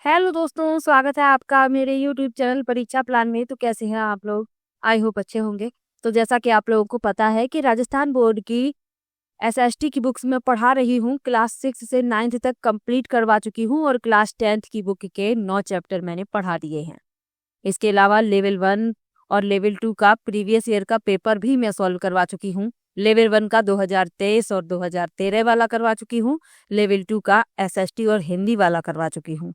Hello दोस्तों, स्वागत है आपका मेरे यूट्यूब चैनल परीक्षा प्लान में। तो कैसे हैं आप लोग? आई होप अच्छे होंगे। तो जैसा कि आप लोगों को पता है कि राजस्थान बोर्ड की एसएसटी की बुक्स में पढ़ा रही हूँ। क्लास 6 से 9th तक कंप्लीट करवा चुकी हूँ और क्लास 10th की बुक के 9 चैप्टर मैंने पढ़ा दिए हैं। इसके अलावा लेवल 1 और लेवल 2 का प्रीवियस ईयर का पेपर भी मैं सॉल्व करवा चुकी हूँ। लेवल 1 का 2023 और 2013 वाला करवा चुकी हूँ। लेवल 2 का एसएसटी और हिंदी वाला करवा चुकी हूँ।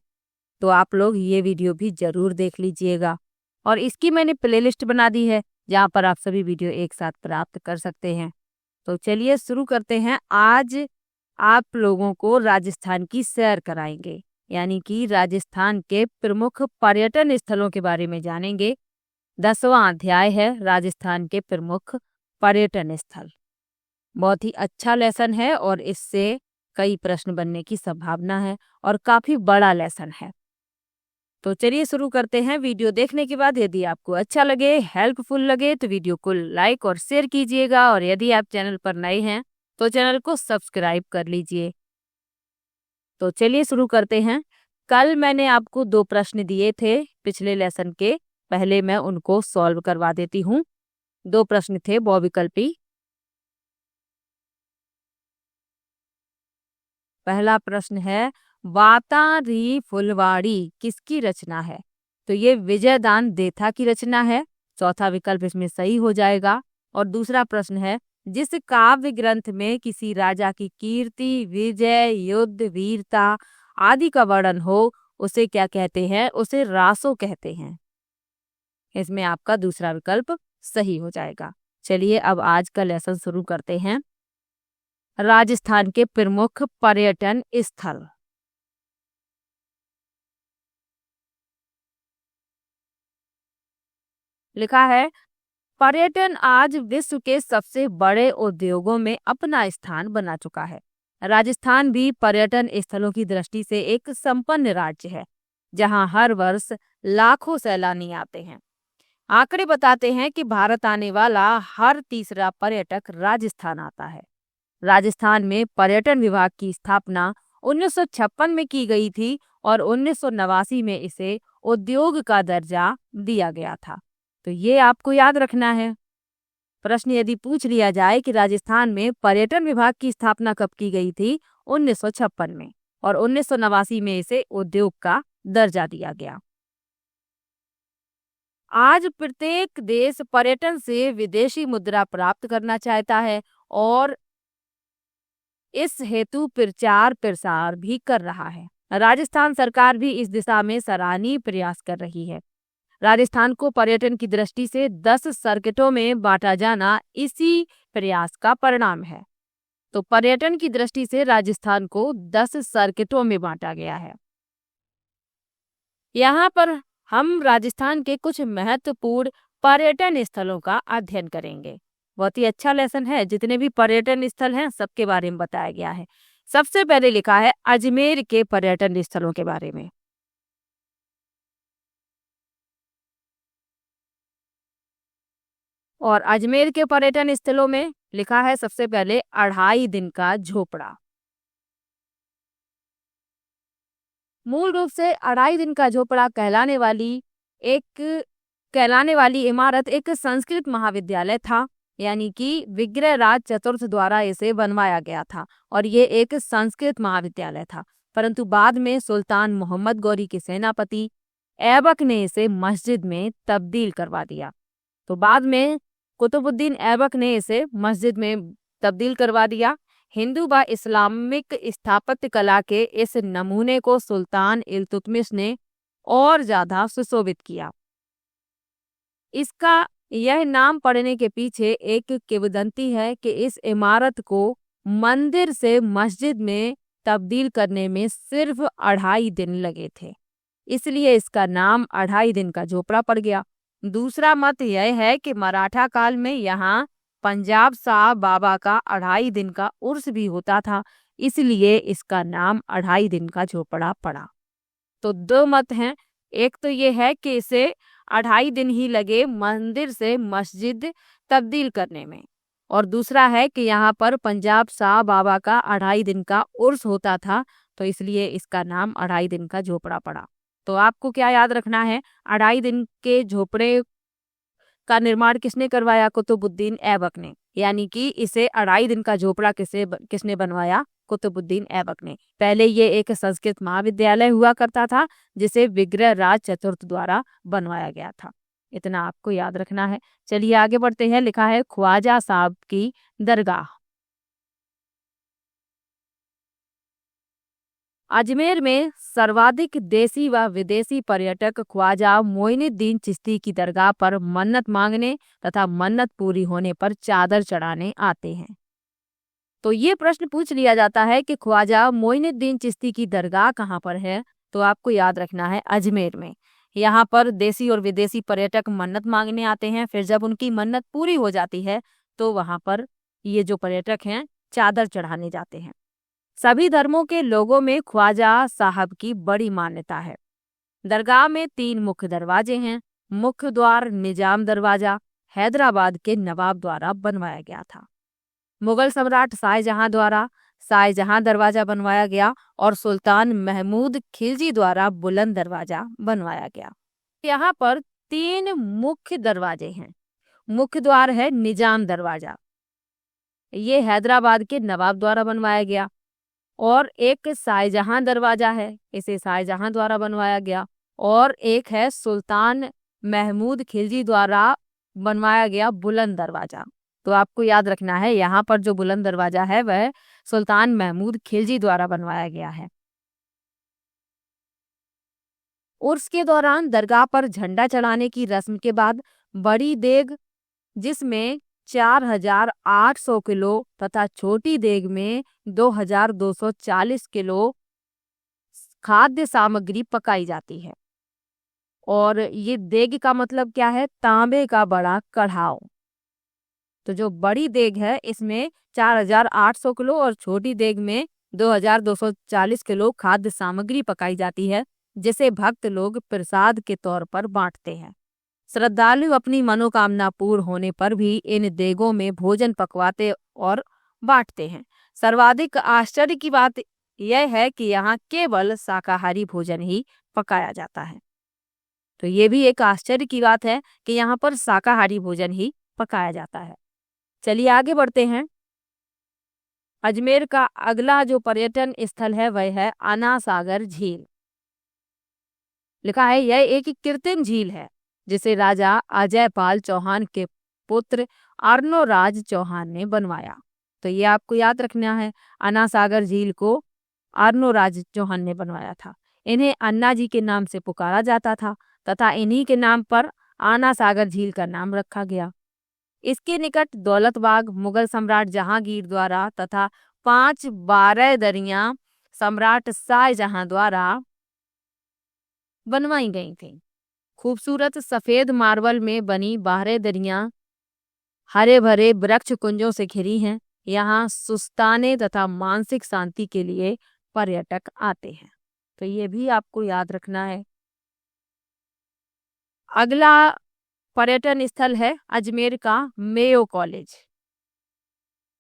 तो आप लोग ये वीडियो भी जरूर देख लीजिएगा और इसकी मैंने प्लेलिस्ट बना दी है जहाँ पर आप सभी वीडियो एक साथ प्राप्त कर सकते हैं। तो चलिए शुरू करते हैं। आज आप लोगों को राजस्थान की सैर कराएंगे, यानी कि राजस्थान के प्रमुख पर्यटन स्थलों के बारे में जानेंगे। 10वां अध्याय है राजस्थान के प्रमुख पर्यटन स्थल। बहुत ही अच्छा लेसन है और इससे कई प्रश्न बनने की संभावना है और काफी बड़ा लेसन है। तो चलिए शुरू करते हैं। वीडियो देखने के बाद यदि आपको अच्छा लगे, हेल्पफुल लगे तो वीडियो को लाइक और शेयर कीजिएगा और यदि आप चैनल पर नए हैं तो चैनल को सब्सक्राइब कर लीजिए। तो चलिए शुरू करते हैं। कल मैंने आपको 2 प्रश्न दिए थे पिछले लेसन के। पहले मैं उनको सॉल्व करवा देती हूँ। 2 प्रश्न थे बहुविकल्पी। पहला प्रश्न है, वातारी फुलवाड़ी किसकी रचना है? तो ये विजयदान देथा की रचना है। चौथा विकल्प इसमें सही हो जाएगा। और दूसरा प्रश्न है, जिस काव्य ग्रंथ में किसी राजा की कीर्ति, विजय, युद्ध, वीरता आदि का वर्णन हो उसे क्या कहते हैं? उसे रासो कहते हैं। इसमें आपका दूसरा विकल्प सही हो जाएगा। चलिए अब आज का लेसन शुरू करते हैं। राजस्थान के प्रमुख पर्यटन स्थल। लिखा है, पर्यटन आज विश्व के सबसे बड़े उद्योगों में अपना स्थान बना चुका है। राजस्थान भी पर्यटन स्थलों की दृष्टि से एक संपन्न राज्य है, जहां हर वर्ष लाखों सैलानी आते हैं। आंकड़े बताते हैं कि भारत आने वाला हर तीसरा पर्यटक राजस्थान आता है। राजस्थान में पर्यटन विभाग की स्थापना 1956 में की गई थी और 1989 में इसे उद्योग का दर्जा दिया गया था। तो ये आपको याद रखना है। प्रश्न यदि पूछ लिया जाए कि राजस्थान में पर्यटन विभाग की स्थापना कब की गई थी? 1956 में, और 1989 में इसे उद्योग का दर्जा दिया गया। आज प्रत्येक देश पर्यटन से विदेशी मुद्रा प्राप्त करना चाहता है और इस हेतु प्रचार प्रसार भी कर रहा है। राजस्थान सरकार भी इस दिशा में सराहनीय प्रयास कर रही है। राजस्थान को पर्यटन की दृष्टि से 10 सर्किटों में बांटा जाना इसी प्रयास का परिणाम है। तो पर्यटन की दृष्टि से राजस्थान को 10 सर्किटों में बांटा गया है। यहाँ पर हम राजस्थान के कुछ महत्वपूर्ण पर्यटन स्थलों का अध्ययन करेंगे। बहुत ही अच्छा लेसन है। जितने भी पर्यटन स्थल हैं सबके बारे में बताया गया है। सबसे पहले लिखा है अजमेर के पर्यटन स्थलों के बारे में। और अजमेर के पर्यटन स्थलों में लिखा है सबसे पहले 2.5 दिन का झोपड़ा। मूल रूप से 2.5 दिन का झोपड़ा कहलाने वाली इमारत एक संस्कृत महाविद्यालय था, यानी कि विग्रहराज चतुर्थ द्वारा इसे बनवाया गया था और ये एक संस्कृत महाविद्यालय था। परंतु बाद में सुल्तान मोहम्मद गौरी के सेनापति ऐबक ने इसे मस्जिद में तब्दील करवा दिया। तो बाद में कुतुबुद्दीन ऐबक ने इसे मस्जिद में तब्दील करवा दिया। हिंदू व इस्लामिक स्थापत्य कला के इस नमूने को सुल्तान इल्तुतमिश ने और ज्यादा सुशोभित किया। इसका यह नाम पड़ने के पीछे एक किंवदंती है कि इस इमारत को मंदिर से मस्जिद में तब्दील करने में सिर्फ 2.5 दिन लगे थे, इसलिए इसका नाम 2.5 दिन का झोपड़ा पड़ गया। दूसरा मत यह है कि मराठा काल में यहाँ पंजाब साहब बाबा का 2.5 दिन का उर्स भी होता था, इसलिए इसका नाम 2.5 दिन का झोपड़ा पड़ा। तो 2 मत हैं। एक तो ये है कि इसे 2.5 दिन ही लगे मंदिर से मस्जिद तब्दील करने में, और दूसरा है कि यहाँ पर पंजाब साहब बाबा का 2.5 दिन का उर्स होता था, तो इसलिए इसका नाम अढ़ाई दिन का झोपड़ा पड़ा। तो आपको क्या याद रखना है, अढ़ाई दिन के झोपड़े का निर्माण किसने करवाया? कुतुबुद्दीन ऐबक ने। यानी कि इसे अढ़ाई दिन का झोपड़ा किसने बनवाया? कुतुबुद्दीन ऐबक ने। पहले ये एक संस्कृत महाविद्यालय हुआ करता था जिसे विग्रह राज चतुर्थ द्वारा बनवाया गया था। इतना आपको याद रखना है। चलिए आगे बढ़ते हैं। लिखा है ख्वाजा साहब की दरगाह। अजमेर में सर्वाधिक देसी व विदेशी पर्यटक ख्वाजा मोइनुद्दीन चिश्ती की दरगाह पर मन्नत मांगने तथा मन्नत पूरी होने पर चादर चढ़ाने आते हैं। तो ये प्रश्न पूछ लिया जाता है कि ख्वाजा मोइनुद्दीन चिश्ती की दरगाह कहाँ पर है? तो आपको याद रखना है अजमेर में। यहाँ पर देसी और विदेशी पर्यटक मन्नत मांगने आते हैं। फिर जब उनकी मन्नत पूरी हो जाती है तो वहाँ पर ये जो पर्यटक हैं चादर चढ़ाने जाते हैं। सभी धर्मों के लोगों में ख्वाजा साहब की बड़ी मान्यता है। दरगाह में 3 मुख्य दरवाजे हैं। मुख्य द्वार निजाम दरवाजा हैदराबाद के नवाब द्वारा बनवाया गया था। मुगल सम्राट शाहजहां द्वारा शाहजहां दरवाजा बनवाया गया और सुल्तान महमूद खिलजी द्वारा बुलंद दरवाजा बनवाया गया। यहाँ पर 3 मुख्य दरवाजे हैं। मुख्य द्वार है निजाम दरवाजा, ये हैदराबाद के नवाब द्वारा बनवाया गया। और एक शाहजहां दरवाजा है, इसे शाहजहां द्वारा बनवाया गया। और एक है सुल्तान महमूद खिलजी द्वारा बनवाया गया बुलंद दरवाजा। तो आपको याद रखना है यहाँ पर जो बुलंद दरवाजा है वह सुल्तान महमूद खिलजी द्वारा बनवाया गया है। उर्स के दौरान दरगाह पर झंडा चढ़ाने की रस्म के बाद बड़ी देग जिसमें 4,800 किलो तथा छोटी देग में 2,240 किलो खाद्य सामग्री पकाई जाती है। और ये देग का मतलब क्या है? तांबे का बड़ा कढ़ाव। तो जो बड़ी देग है इसमें 4,800 किलो और छोटी देग में 2,240 किलो खाद्य सामग्री पकाई जाती है, जिसे भक्त लोग प्रसाद के तौर पर बांटते हैं। श्रद्धालु अपनी मनोकामना पूर्ण होने पर भी इन देगों में भोजन पकवाते और बांटते हैं। सर्वाधिक आश्चर्य की बात यह है कि यहाँ केवल शाकाहारी भोजन ही पकाया जाता है। तो ये भी एक आश्चर्य की बात है कि यहाँ पर शाकाहारी भोजन ही पकाया जाता है। चलिए आगे बढ़ते हैं। अजमेर का अगला जो पर्यटन स्थल है वह है अन्ना सागर झील। लिखा है यह एक कृत्रिम झील है जिसे राजा अजयपाल चौहान के पुत्र अर्नोराज चौहान ने बनवाया। तो ये आपको याद रखना है, अन्ना सागर झील को अर्नोराज चौहान ने बनवाया था। इन्हें अन्ना जी के नाम से पुकारा जाता था तथा इन्हीं के नाम पर अन्ना सागर झील का नाम रखा गया। इसके निकट दौलत बाग मुगल सम्राट जहांगीर द्वारा तथा 5 बारहदरियां सम्राट शाहजहां द्वारा बनवाई गई थी। खूबसूरत सफेद मार्बल में बनी बारहदरियां हरे भरे वृक्ष कुंजों से घिरी हैं। यहाँ सुस्ताने तथा मानसिक शांति के लिए पर्यटक आते हैं। तो ये भी आपको याद रखना है। अगला पर्यटन स्थल है अजमेर का मेयो कॉलेज।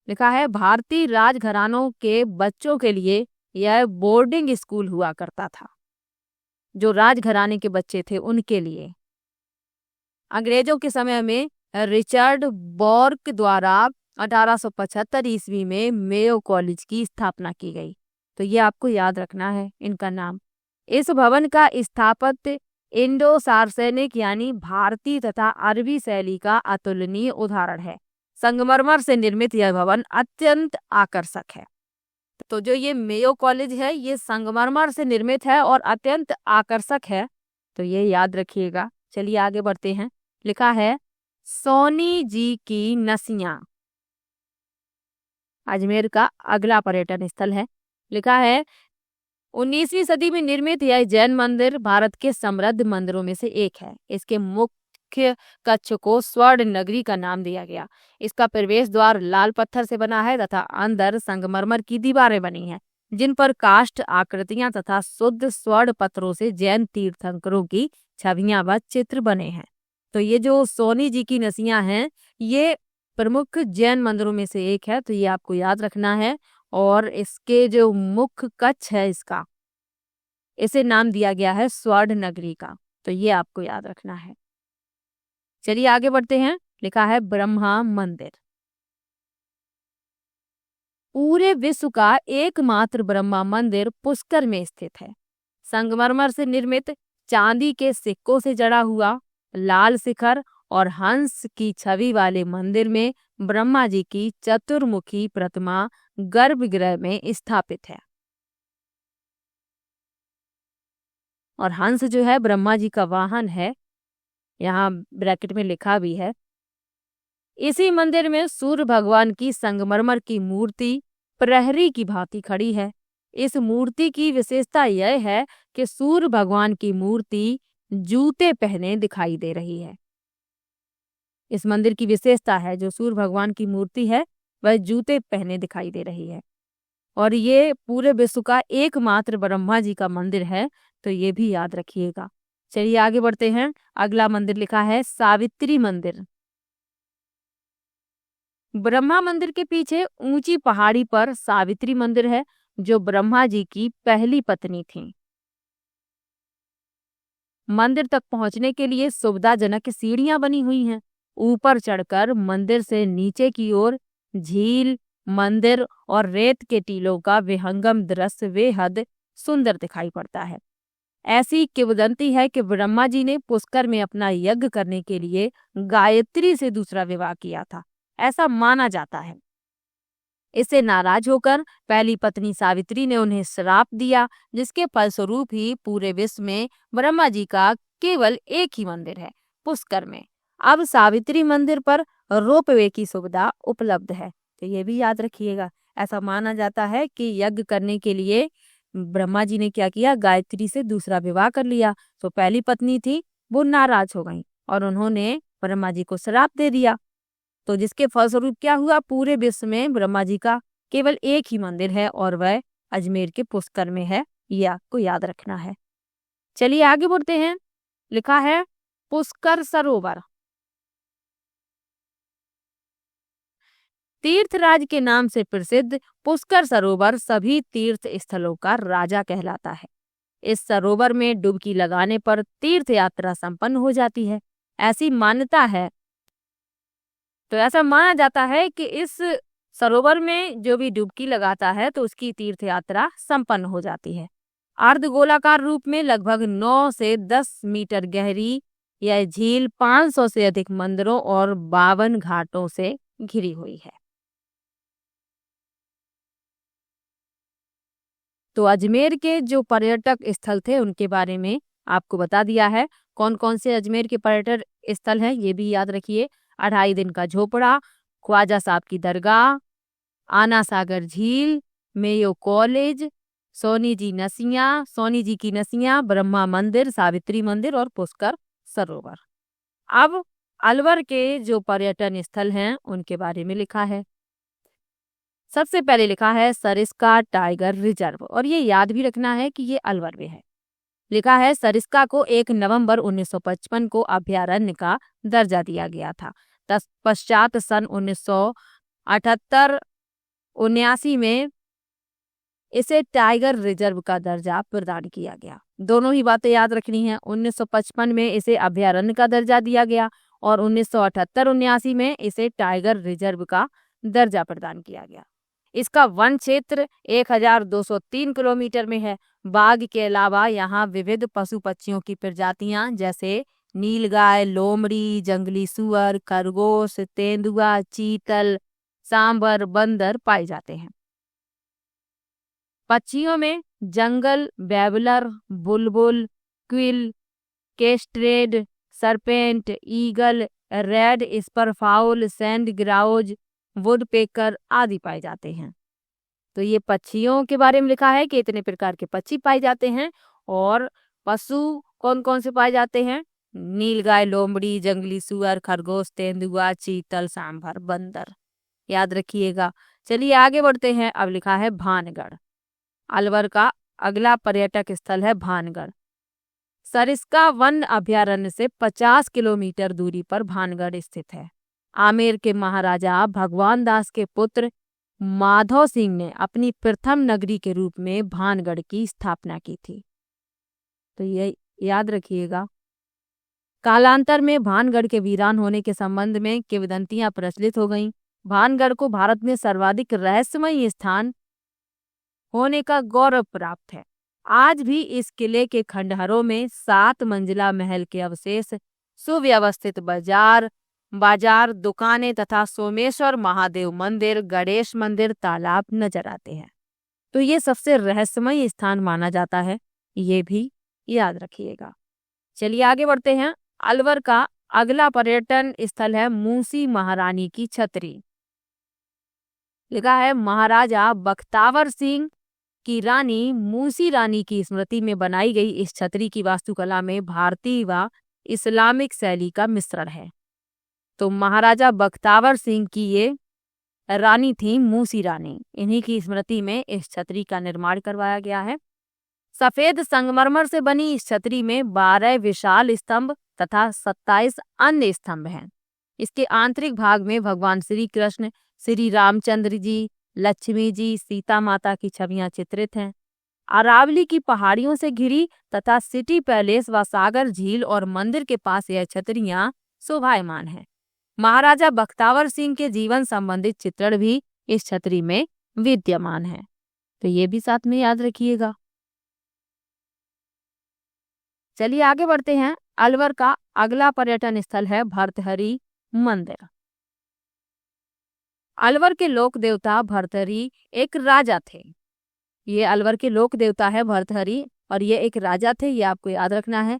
लिखा है भारतीय राजघरानों के बच्चों के लिए यह बोर्डिंग स्कूल हुआ करता था। जो राजघराने के बच्चे थे उनके लिए अंग्रेजों के समय में रिचर्ड बॉर्क द्वारा 1875 ईस्वी में मेयो कॉलेज की स्थापना की गई। तो ये आपको याद रखना है इनका नाम। इस भवन का स्थापत्य इंडो सार्सेनिक यानी भारतीय तथा अरबी शैली का अतुलनीय उदाहरण है। संगमरमर से निर्मित यह भवन अत्यंत आकर्षक है। तो जो ये मेयो कॉलेज है ये संगमरमर से निर्मित है और अत्यंत आकर्षक है। तो ये याद रखिएगा। चलिए आगे बढ़ते हैं। लिखा है सोनी जी की नसियां। अजमेर का अगला पर्यटन स्थल है। लिखा है 19वीं सदी में निर्मित यह जैन मंदिर भारत के समृद्ध मंदिरों में से एक है। इसके मुख्य कक्ष को स्वर्ण नगरी का नाम दिया गया। इसका प्रवेश द्वार लाल पत्थर से बना है तथा अंदर संगमरमर की दीवारें बनी हैं, जिन पर काष्ठ आकृतियां तथा शुद्ध स्वर्ण पत्थरों से जैन तीर्थंकरों की छवियां व चित्र बने हैं। तो ये जो सोनी जी की नसियां हैं ये प्रमुख जैन मंदिरों में से एक है। तो ये आपको याद रखना है। और इसके जो मुख्य कच्छ है इसका, इसे नाम दिया गया है स्वर्ण नगरी का। तो ये आपको याद रखना है। चलिए आगे बढ़ते हैं। लिखा है ब्रह्मा मंदिर। पूरे विश्व का एकमात्र ब्रह्मा मंदिर पुष्कर में स्थित है। संगमरमर से निर्मित चांदी के सिक्कों से जड़ा हुआ लाल शिखर और हंस की छवि वाले मंदिर में ब्रह्मा जी की चतुर्मुखी प्रतिमा गर्भगृह में स्थापित है। और हंस जो है ब्रह्मा जी का वाहन है, यहाँ ब्रैकेट में लिखा भी है। इसी मंदिर में सूर्य भगवान की संगमरमर की मूर्ति प्रहरी की भांति खड़ी है। इस मूर्ति की विशेषता यह है कि सूर्य भगवान की मूर्ति जूते पहने दिखाई दे रही है। इस मंदिर की विशेषता है, जो सूर्य भगवान की मूर्ति है वह जूते पहने दिखाई दे रही है। और ये पूरे विश्व का एकमात्र ब्रह्मा जी का मंदिर है, तो ये भी याद रखिएगा। चलिए आगे बढ़ते हैं। अगला मंदिर लिखा है सावित्री मंदिर। ब्रह्मा मंदिर के पीछे ऊंची पहाड़ी पर सावित्री मंदिर है, जो ब्रह्मा जी की पहली पत्नी थी। मंदिर तक पहुंचने के लिए सुविधाजनक सीढ़ियां बनी हुई हैं। ऊपर चढ़कर मंदिर से नीचे की ओर झील, मंदिर और रेत के टीलों का विहंगम दृश्य बेहद सुंदर दिखाई पड़ता है। ऐसी किंवदंती है कि ब्रह्मा जी ने पुष्कर में अपना यज्ञ करने के लिए गायत्री से दूसरा विवाह किया था, ऐसा माना जाता है। इससे नाराज होकर पहली पत्नी सावित्री ने उन्हें श्राप दिया, जिसके फलस्वरूप ही पूरे विश्व में ब्रह्मा जी का केवल एक ही मंदिर है, पुष्कर में। अब सावित्री मंदिर पर रोपवे की सुविधा उपलब्ध है, तो ये भी याद रखिएगा। ऐसा माना जाता है कि यज्ञ करने के लिए ब्रह्मा जी ने क्या किया, गायत्री से दूसरा विवाह कर लिया। तो पहली पत्नी थी वो नाराज हो गई और उन्होंने ब्रह्मा जी को श्राप दे दिया। तो जिसके फलस्वरूप क्या हुआ, पूरे विश्व में ब्रह्मा जी का केवल एक ही मंदिर है और वह अजमेर के पुष्कर में है। ये आपको याद रखना है। चलिए आगे बढ़ते हैं। लिखा है पुष्कर सरोवर। तीर्थराज के नाम से प्रसिद्ध पुष्कर सरोवर सभी तीर्थ स्थलों का राजा कहलाता है। इस सरोवर में डुबकी लगाने पर तीर्थ यात्रा संपन्न हो जाती है, ऐसी मान्यता है। तो ऐसा माना जाता है कि इस सरोवर में जो भी डुबकी लगाता है तो उसकी तीर्थ यात्रा संपन्न हो जाती है। अर्धगोलाकार रूप में लगभग 9 से 10 मीटर गहरी यह झील 500 से अधिक मंदिरों और 52 घाटों से घिरी हुई है। तो अजमेर के जो पर्यटक स्थल थे उनके बारे में आपको बता दिया है। कौन कौन से अजमेर के पर्यटक स्थल हैं ये भी याद रखिए। 2.5 दिन का झोपड़ा, ख्वाजा साहब की दरगाह, आना सागर झील, मेयो कॉलेज, सोनी जी की नसिया, ब्रह्मा मंदिर, सावित्री मंदिर और पुष्कर सरोवर। अब अलवर के जो पर्यटन स्थल हैं उनके बारे में लिखा है। सबसे पहले लिखा है सरिस्का टाइगर रिजर्व, और ये याद भी रखना है कि ये अलवर में है। लिखा है सरिस्का को 1 नवंबर 1955 को अभयारण्य का दर्जा दिया गया था। तत्पश्चात सन 1978-79 में इसे टाइगर रिजर्व का दर्जा प्रदान किया गया। दोनों ही बातें याद रखनी है। 1955 में इसे अभयारण्य का दर्जा दिया गया और 1978-79 में इसे टाइगर रिजर्व का दर्जा प्रदान किया गया। इसका वन क्षेत्र 1203 किलोमीटर में है। बाघ के अलावा यहाँ विविध पशु पक्षियों की प्रजातियां जैसे नीलगाय, लोमड़ी, जंगली सुअर, खरगोश, तेंदुआ, चीतल, सांबर, बंदर पाए जाते हैं। पक्षियों में जंगल बैबलर, बुलबुल, quail, kestrel, serpent, eagle, red spurfowl, sand grouse, woodpecker आदि पाए जाते हैं। तो ये पक्षियों के बारे में लिखा है कि इतने प्रकार के पक्षी पाए जाते हैं। और पशु कौन कौन से पाए जाते हैं? नीलगाय, लोमड़ी, जंगली सुअर, खरगोश, तेंदुआ, चीतल, सांभर, बंदर। याद रखिएगा। चलिए आगे बढ़ते हैं। अब लिखा है भानगढ़। अलवर का अगला पर्यटक स्थल है भानगढ़। सरिस्का वन अभयारण्य से 50 किलोमीटर दूरी पर भानगढ़ स्थित है। आमेर के महाराजा भगवान दास के पुत्र माधव सिंह ने अपनी प्रथम नगरी के रूप में भानगढ़ की स्थापना की थी। तो ये याद रखिएगा। कालांतर में भानगढ़ के वीरान होने के संबंध में किंवदंतियां प्रचलित हो गईं। भानगढ़ को भारत में सर्वाधिक रहस्यमय स्थान होने का गौरव प्राप्त है। आज भी इस किले के खंडहरों में 7 मंजिला महल के अवशेष, सुव्यवस्थित बाजार, दुकानें तथा सोमेश्वर महादेव मंदिर, गणेश मंदिर, तालाब नजर आते हैं। तो ये सबसे रहस्यमय स्थान माना जाता है, ये भी याद रखिएगा। चलिए आगे बढ़ते हैं। अलवर का अगला पर्यटन स्थल है मूसी महारानी की छतरी। लिखा है महाराजा बख्तावर सिंह की रानी मूसी रानी की स्मृति में बनाई गई इस छतरी की वास्तुकला में भारतीय व इस्लामिक शैली का मिश्रण है। तो महाराजा बख्तावर सिंह की ये रानी थी मूसी रानी, इन्हीं की स्मृति में इस छतरी का निर्माण करवाया गया है। सफेद संगमरमर से बनी इस छतरी में 12 विशाल स्तंभ तथा 27 अन्य स्तंभ हैं। इसके आंतरिक भाग में भगवान श्री कृष्ण, श्री रामचंद्र जी, लक्ष्मी जी, सीता माता की छवियां चित्रित हैं। अरावली की पहाड़ियों से घिरी तथा सिटी पैलेस व सागर झील और मंदिर के पास यह छतरियां शोभायमान हैं। महाराजा बख्तावर सिंह के जीवन संबंधित चित्रण भी इस छतरी में विद्यमान है। तो ये भी साथ में याद रखिएगा। चलिए आगे बढ़ते हैं। अलवर का अगला पर्यटन स्थल है भर्तहरि मंदिर। अलवर के लोक देवता भर्तहरि एक राजा थे। ये अलवर के लोक देवता है भर्तहरि और ये एक राजा थे, ये आपको याद रखना है।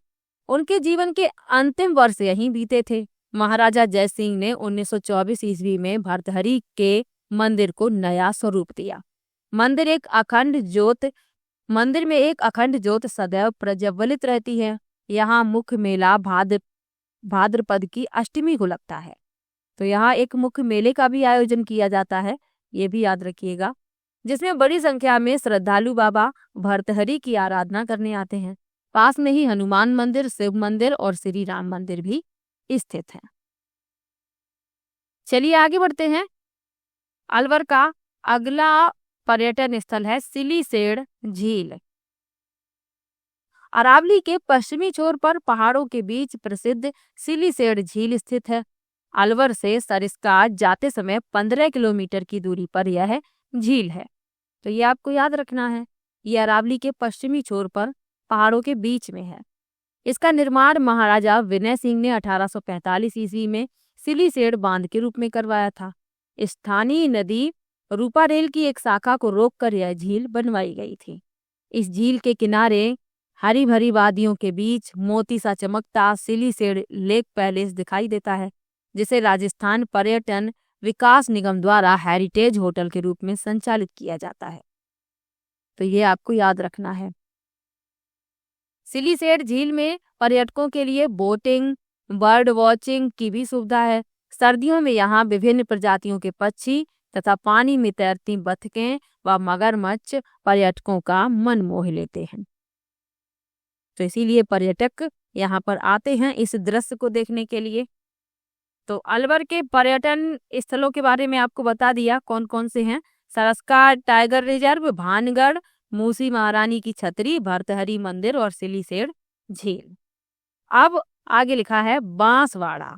उनके जीवन के अंतिम वर्ष यहीं बीते थे। महाराजा जय सिंह ने 1924 ईस्वी में भर्तहरि के मंदिर को नया स्वरूप दिया। मंदिर में एक अखंड ज्योत सदैव प्रज्वलित रहती है। यहाँ मुख्य मेला भाद्रपद की अष्टमी को लगता है। तो यहाँ एक मुख्य मेले का भी आयोजन किया जाता है, ये भी याद रखिएगा, जिसमें बड़ी संख्या में श्रद्धालु बाबा भर्तहरि की आराधना करने आते हैं। पास में ही हनुमान मंदिर, शिव मंदिर और श्री राम मंदिर भी स्थित है। चलिए आगे बढ़ते हैं। अलवर का अगला पर्यटन स्थल है सिलीसेड़ झील। अरावली के पश्चिमी छोर पर पहाड़ों के बीच प्रसिद्ध सिलीसेड़ झील स्थित है। अलवर से सरिस्का जाते समय 15 किलोमीटर की दूरी पर यह झील है। तो ये आपको याद रखना है, ये अरावली के पश्चिमी छोर पर पहाड़ों के बीच में है। इसका निर्माण महाराजा विनय सिंह ने 1845 ईस्वी में सिलीसेड़ बांध के रूप में करवाया था। स्थानीय नदी रूपारेल की एक शाखा को रोककर यह झील बनवाई गई थी। इस झील के किनारे हरी भरी वादियों के बीच मोती सा चमकता सिलीसेड़ लेक पैलेस दिखाई देता है, जिसे राजस्थान पर्यटन विकास निगम द्वारा हेरिटेज होटल के रूप में संचालित किया जाता है। तो ये आपको याद रखना है। सिलीसेड़ झील में पर्यटकों के लिए बोटिंग, बर्ड वॉचिंग की भी सुविधा है। सर्दियों में यहाँ विभिन्न प्रजातियों के पक्षी तथा पानी में तैरती बतखें व मगरमच्छ पर्यटकों का मन मोह लेते हैं। तो इसीलिए पर्यटक यहाँ पर आते हैं इस दृश्य को देखने के लिए। तो अलवर के पर्यटन स्थलों के बारे में आपको बता दिया कौन कौन से हैं। सरस्का टाइगर रिजर्व, भानगढ़, मूसी महारानी की छतरी, भर्तहरि मंदिर और सिलीसेड़ झील। अब आगे लिखा है बांसवाड़ा,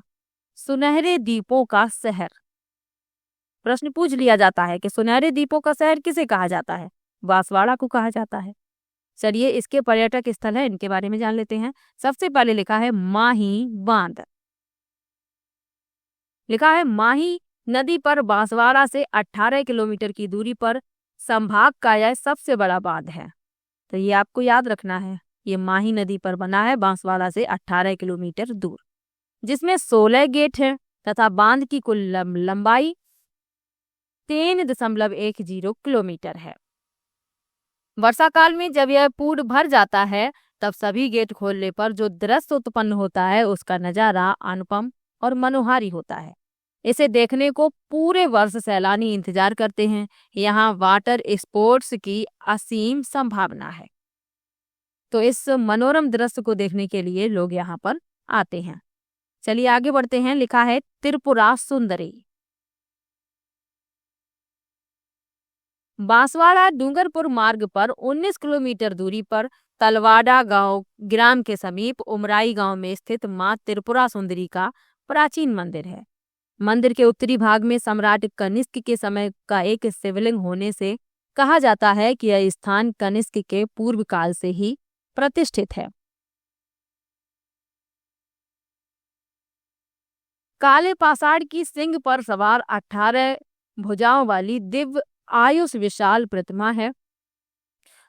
सुनहरे द्वीपों का शहर। प्रश्न पूछ लिया जाता है कि सुनहरे द्वीपों का शहर किसे कहा जाता है? बांसवाड़ा को कहा जाता है। चलिए इसके पर्यटक स्थल है, इनके बारे में जान लेते हैं। सबसे पहले लिखा है माही बांध। लिखा है माही नदी पर बांसवाड़ा से 18 किलोमीटर की दूरी पर संभाग का यह सबसे बड़ा बांध है। तो ये आपको याद रखना है, ये माही नदी पर बना है बांसवाड़ा से 18 किलोमीटर दूर, जिसमें 16 गेट है तथा बांध की कुल लंबाई 3.10 किलोमीटर है। वर्षा काल में जब यह पूर्ण भर जाता है तब सभी गेट खोलने पर जो दृश्य उत्पन्न होता है उसका नजारा अनुपम और मनोहारी होता है। इसे देखने को पूरे वर्ष सैलानी इंतजार करते हैं। यहाँ वाटर स्पोर्ट्स की असीम संभावना है। तो इस मनोरम दृश्य को देखने के लिए लोग यहाँ पर आते हैं। चलिए आगे बढ़ते हैं। लिखा है त्रिपुरा सुंदरी। बांसवाड़ा डूंगरपुर मार्ग पर 19 किलोमीटर दूरी पर तलवाड़ा गांव ग्राम के समीप उमराई गांव में स्थित मां त्रिपुरा सुंदरी का प्राचीन मंदिर है। मंदिर के उत्तरी भाग में सम्राट कनिष्क के समय का एक शिवलिंग होने से कहा जाता है कि यह स्थान कनिष्क के पूर्व काल से ही प्रतिष्ठित है। काले पाषाण की सिंह पर सवार 18 भुजाओं वाली दिव्य आयुष विशाल प्रतिमा है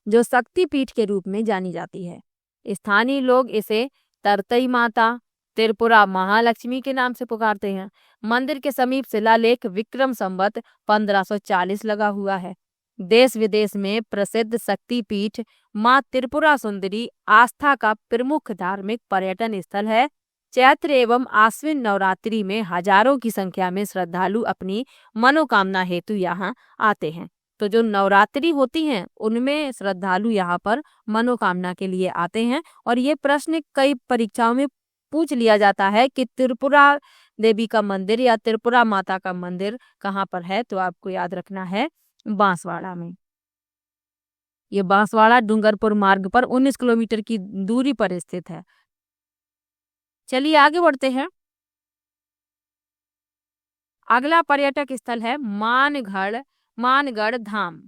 जो शक्तिपीठ के रूप में जानी जाती है। स्थानीय लोग इसे तरतई माता त्रिपुरा महालक्ष्मी के नाम से पुकारते हैं। मंदिर के समीप शिलालेख विक्रम संवत 1540 लगा हुआ है। देश विदेश में प्रसिद्ध शक्तिपीठ मां त्रिपुरा सुंदरी आस्था का प्रमुख धार्मिक पर्यटन स्थल है। चैत्र एवं आश्विन नवरात्रि में हजारों की संख्या में श्रद्धालु अपनी मनोकामना हेतु यहाँ आते हैं। तो जो नवरात्रि होती हैं उनमें श्रद्धालु यहाँ पर मनोकामना के लिए आते हैं। और ये प्रश्न कई परीक्षाओं में पूछ लिया जाता है कि त्रिपुरा देवी का मंदिर या त्रिपुरा माता का मंदिर कहाँ पर है, तो आपको याद रखना है बांसवाड़ा में। ये बांसवाड़ा डूंगरपुर मार्ग पर 19 किलोमीटर की दूरी पर स्थित है। चलिए आगे बढ़ते हैं। अगला पर्यटक स्थल है मानगढ़ धाम।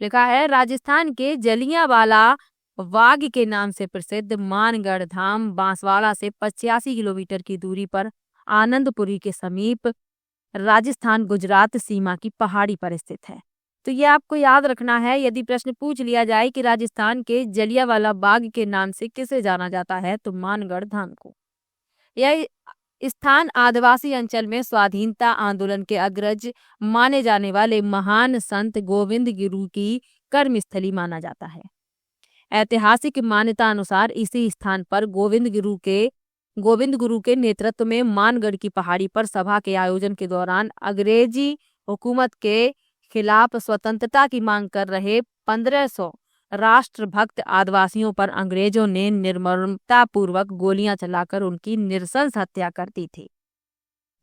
लिखा है राजस्थान के जलियांवाला बाग के नाम से प्रसिद्ध मानगढ़ धाम बांसवाड़ा से 85 किलोमीटर की दूरी पर आनंदपुरी के समीप राजस्थान गुजरात सीमा की पहाड़ी पर स्थित है। तो ये आपको याद रखना है। यदि प्रश्न पूछ लिया जाए कि राजस्थान के जलियांवाला बाग के नाम से किसे जाना जाता है, तो मानगढ़ धाम को। यह स्थान आदिवासी अंचल में स्वाधीनता आंदोलन के अग्रज माने जाने वाले महान संत गोविंद गुरु की कर्मस्थली माना जाता है। ऐतिहासिक मान्यता अनुसार इसी स्थान पर गोविंद गुरु के नेतृत्व में मानगढ़ की पहाड़ी पर सभा के आयोजन के दौरान अंग्रेजी हुकूमत के खिलाफ स्वतंत्रता की मांग कर रहे 1500 राष्ट्रभक्त आदिवासियों पर अंग्रेजों ने निर्ममतापूर्वक गोलियां चलाकर उनकी नृशंस हत्या कर दी थी।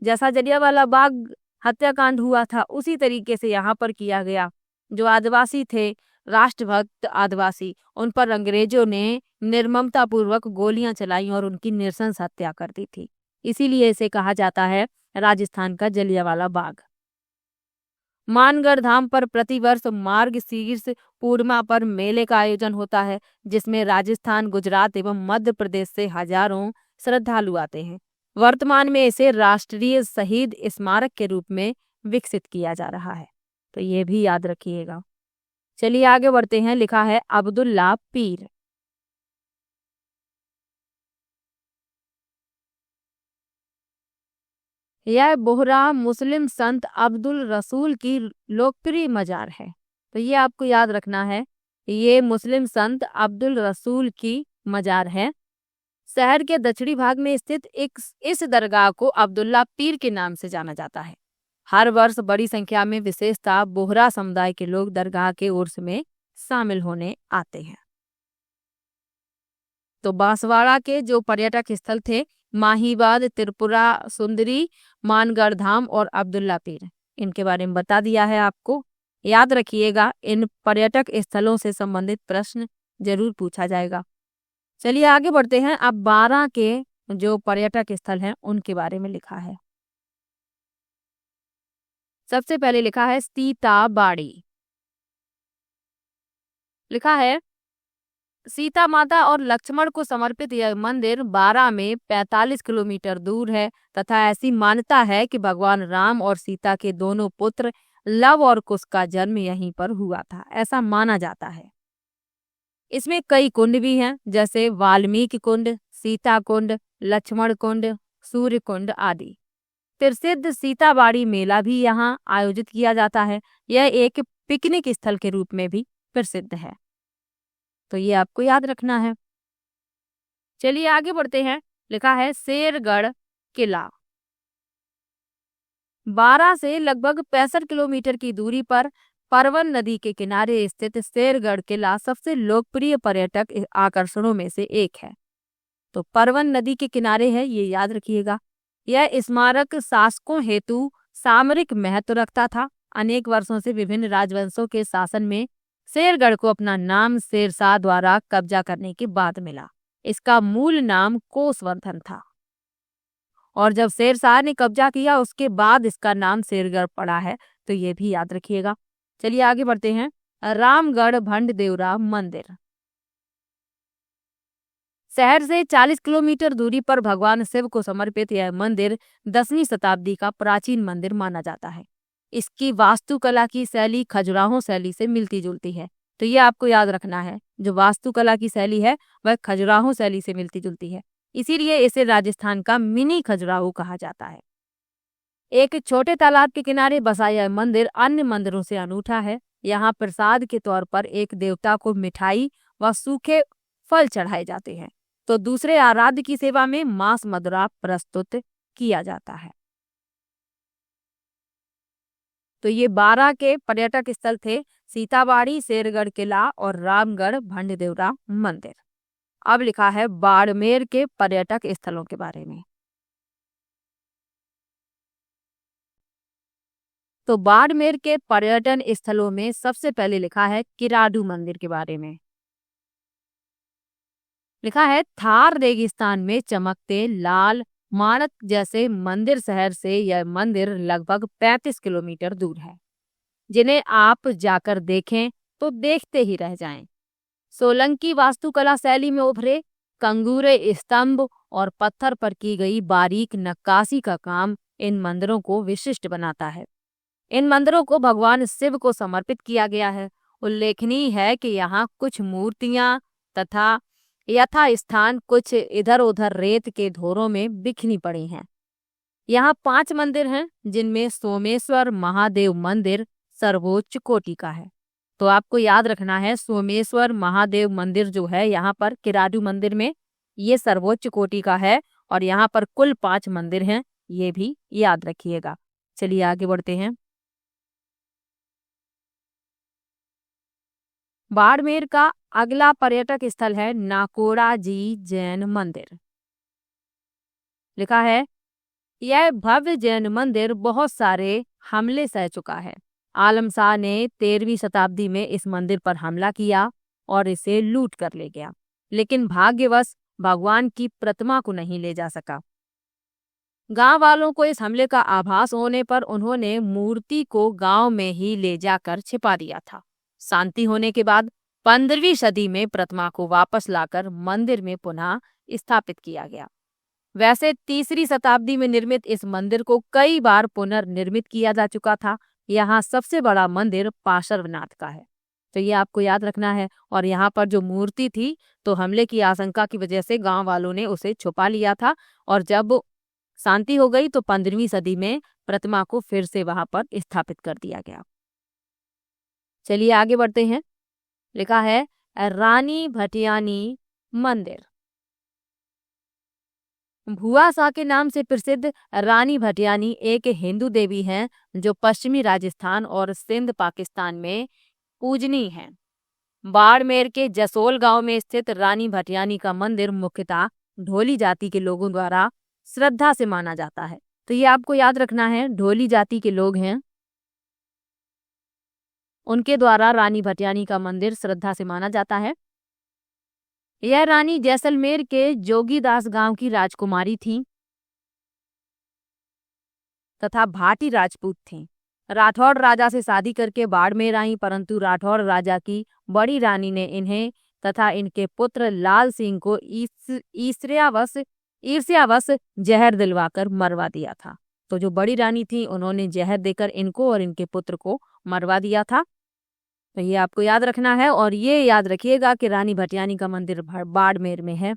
जैसा जलियांवाला बाग हत्याकांड हुआ था उसी तरीके से यहाँ पर किया गया। जो आदिवासी थे, राष्ट्रभक्त आदिवासी, उन पर अंग्रेजों ने निर्ममतापूर्वक गोलियां चलाई और उनकी नृशंस हत्या कर दी थी। इसीलिए इसे कहा जाता है राजस्थान का जलियांवाला बाग। मानगढ़ धाम पर प्रतिवर्ष मार्गशीर्ष पूर्णिमा पर मेले का आयोजन होता है, जिसमें राजस्थान, गुजरात एवं मध्य प्रदेश से हजारों श्रद्धालु आते हैं। वर्तमान में इसे राष्ट्रीय शहीद स्मारक के रूप में विकसित किया जा रहा है, तो ये भी याद रखिएगा। चलिए आगे बढ़ते हैं। लिखा है अब्दुल्ला पीर। यह बोहरा मुस्लिम संत अब्दुल रसूल की लोकप्रिय मजार है, तो ये आपको याद रखना है। ये मुस्लिम संत अब्दुल रसूल की मजार है। शहर के दक्षिणी भाग में स्थित इस दरगाह को अब्दुल्ला पीर के नाम से जाना जाता है। हर वर्ष बड़ी संख्या में विशेषतः बोहरा समुदाय के लोग दरगाह के उर्स में शामिल होने आते हैं। तो बांसवाड़ा के जो पर्यटक स्थल थे, माहीबाद, त्रिपुरा सुंदरी, मानगढ़ धाम और अब्दुल्ला पीर, इनके बारे में बता दिया है आपको। याद रखिएगा, इन पर्यटक स्थलों से संबंधित प्रश्न जरूर पूछा जाएगा। चलिए आगे बढ़ते हैं। अब 12 के जो पर्यटक स्थल हैं उनके बारे में लिखा है। सबसे पहले लिखा है सीताबाड़ी। लिखा है सीता माता और लक्ष्मण को समर्पित यह मंदिर 12 में 45 किलोमीटर दूर है तथा ऐसी मान्यता है कि भगवान राम और सीता के दोनों पुत्र लव और कुश का जन्म यहीं पर हुआ था, ऐसा माना जाता है। इसमें कई कुंड भी हैं, जैसे वाल्मीकि कुंड, सीता कुंड, लक्ष्मण कुंड, सूर्य कुंड आदि। प्रसिद्ध सीताबाड़ी मेला भी यहाँ आयोजित किया जाता है। यह एक पिकनिक स्थल के रूप में भी प्रसिद्ध है, तो ये आपको याद रखना है। चलिए आगे बढ़ते हैं। लिखा है शेरगढ़ किला। 12 से लगभग 65 किलोमीटर की दूरी पर परवन नदी के किनारे स्थित शेरगढ़ किला सबसे लोकप्रिय पर्यटक आकर्षणों में से एक है। तो परवन नदी के किनारे है, ये याद रखिएगा। यह स्मारक शासकों हेतु सामरिक महत्व रखता था अनेक वर्षों से विभिन्न राजवंशों के शासन में शेरगढ़ को अपना नाम शेरशाह द्वारा कब्जा करने के बाद मिला। इसका मूल नाम कोसवर्धन था और जब शेरशाह ने कब्जा किया उसके बाद इसका नाम शेरगढ़ पड़ा है, तो ये भी याद रखिएगा। चलिए आगे बढ़ते हैं। रामगढ़ भंड देवरा मंदिर। शहर से 40 किलोमीटर दूरी पर भगवान शिव को समर्पित यह मंदिर 10वीं शताब्दी का प्राचीन मंदिर माना जाता है। इसकी वास्तुकला की शैली खजुराहो शैली से मिलती जुलती है, तो ये आपको याद रखना है। जो वास्तुकला की शैली है वह खजुराहो शैली से मिलती जुलती है, इसीलिए इसे राजस्थान का मिनी खजुराहो कहा जाता है। एक छोटे तालाब के किनारे बसा यह मंदिर अन्य मंदिरों से अनूठा है। यहाँ प्रसाद के तौर पर एक देवता को मिठाई व सूखे फल चढ़ाए जाते हैं, तो दूसरे आराध्य की सेवा में मांस मदिरा प्रस्तुत किया जाता है। तो ये 12 के पर्यटक स्थल थे, सीताबाड़ी, शेरगढ़ किला और रामगढ़ भंड देवरा मंदिर। अब लिखा है बाड़मेर के पर्यटक स्थलों के बारे में। तो बाड़मेर के पर्यटन स्थलों में सबसे पहले लिखा है किराडू मंदिर के बारे में। लिखा है थार रेगिस्तान में चमकते लाल मानक जैसे मंदिर शहर से यह मंदिर लगभग 35 किलोमीटर दूर है, जिन्हें आप जाकर देखें तो देखते ही रह जाएं। सोलंकी वास्तुकला शैली में उभरे कंगूरे स्तंभ और पत्थर पर की गई बारीक नक्काशी का काम इन मंदिरों को विशिष्ट बनाता है। इन मंदिरों को भगवान शिव को समर्पित किया गया है। उल्लेखनीय है कि यहाँ कुछ मूर्तियां तथा यथा स्थान कुछ इधर उधर रेत के ढोरों में बिखरी पड़ी हैं। यहाँ 5 मंदिर हैं, जिनमें सोमेश्वर महादेव मंदिर सर्वोच्च कोटि का है। तो आपको याद रखना है सोमेश्वर महादेव मंदिर जो है यहाँ पर किराडू मंदिर में, ये सर्वोच्च कोटि का है और यहाँ पर कुल 5 मंदिर हैं, ये भी याद रखिएगा। चलिए आगे बढ़ते हैं। बाड़मेर का अगला पर्यटक स्थल है नाकोड़ा जी जैन मंदिर। लिखा है यह भव्य जैन मंदिर बहुत सारे हमले सह चुका है। आलम शाह ने 13वीं शताब्दी में इस मंदिर पर हमला किया और इसे लूट कर ले गया, लेकिन भाग्यवश भगवान की प्रतिमा को नहीं ले जा सका। गांव वालों को इस हमले का आभास होने पर उन्होंने मूर्ति को गांव में ही ले जाकर छिपा दिया था। शांति होने के बाद 15वीं सदी में प्रतिमा को वापस लाकर मंदिर में पुनः स्थापित किया गया। वैसे 3री शताब्दी में निर्मित इस मंदिर को कई बार पुनर्निर्मित किया जा चुका था। यहाँ सबसे बड़ा मंदिर पार्श्वनाथ का है, तो ये आपको याद रखना है। और यहाँ पर जो मूर्ति थी तो हमले की आशंका की वजह से गांव वालों ने उसे छुपा लिया था और जब शांति हो गई तो 15वीं सदी में प्रतिमा को फिर से वहां पर स्थापित कर दिया गया। चलिए आगे बढ़ते हैं। लिखा है रानी भटियानी मंदिर। भुआसा के नाम से प्रसिद्ध रानी भटियानी एक हिंदू देवी हैं जो पश्चिमी राजस्थान और सिंध पाकिस्तान में पूजनीय हैं। बाड़मेर के जसोल गांव में स्थित रानी भटियानी का मंदिर मुख्यतः ढोली जाति के लोगों द्वारा श्रद्धा से माना जाता है। तो ये आपको याद रखना है, ढोली जाति के लोग हैं, उनके द्वारा रानी भटियानी का मंदिर श्रद्धा से माना जाता है। यह रानी जैसलमेर के जोगीदास गांव की राजकुमारी थी तथा भाटी राजपूत थीं। राठौड़ राजा से शादी करके बाड़मेर आई, परंतु राठौड़ राजा की बड़ी रानी ने इन्हें तथा इनके पुत्र लाल सिंह को ईर्ष्यावश जहर दिलवाकर मरवा दिया था। तो जो बड़ी रानी थी उन्होंने जहर देकर इनको और इनके पुत्र को मरवा दिया था। तो ये आपको याद रखना है और ये याद रखिएगा कि रानी भटियानी का मंदिर बाड़मेर में है,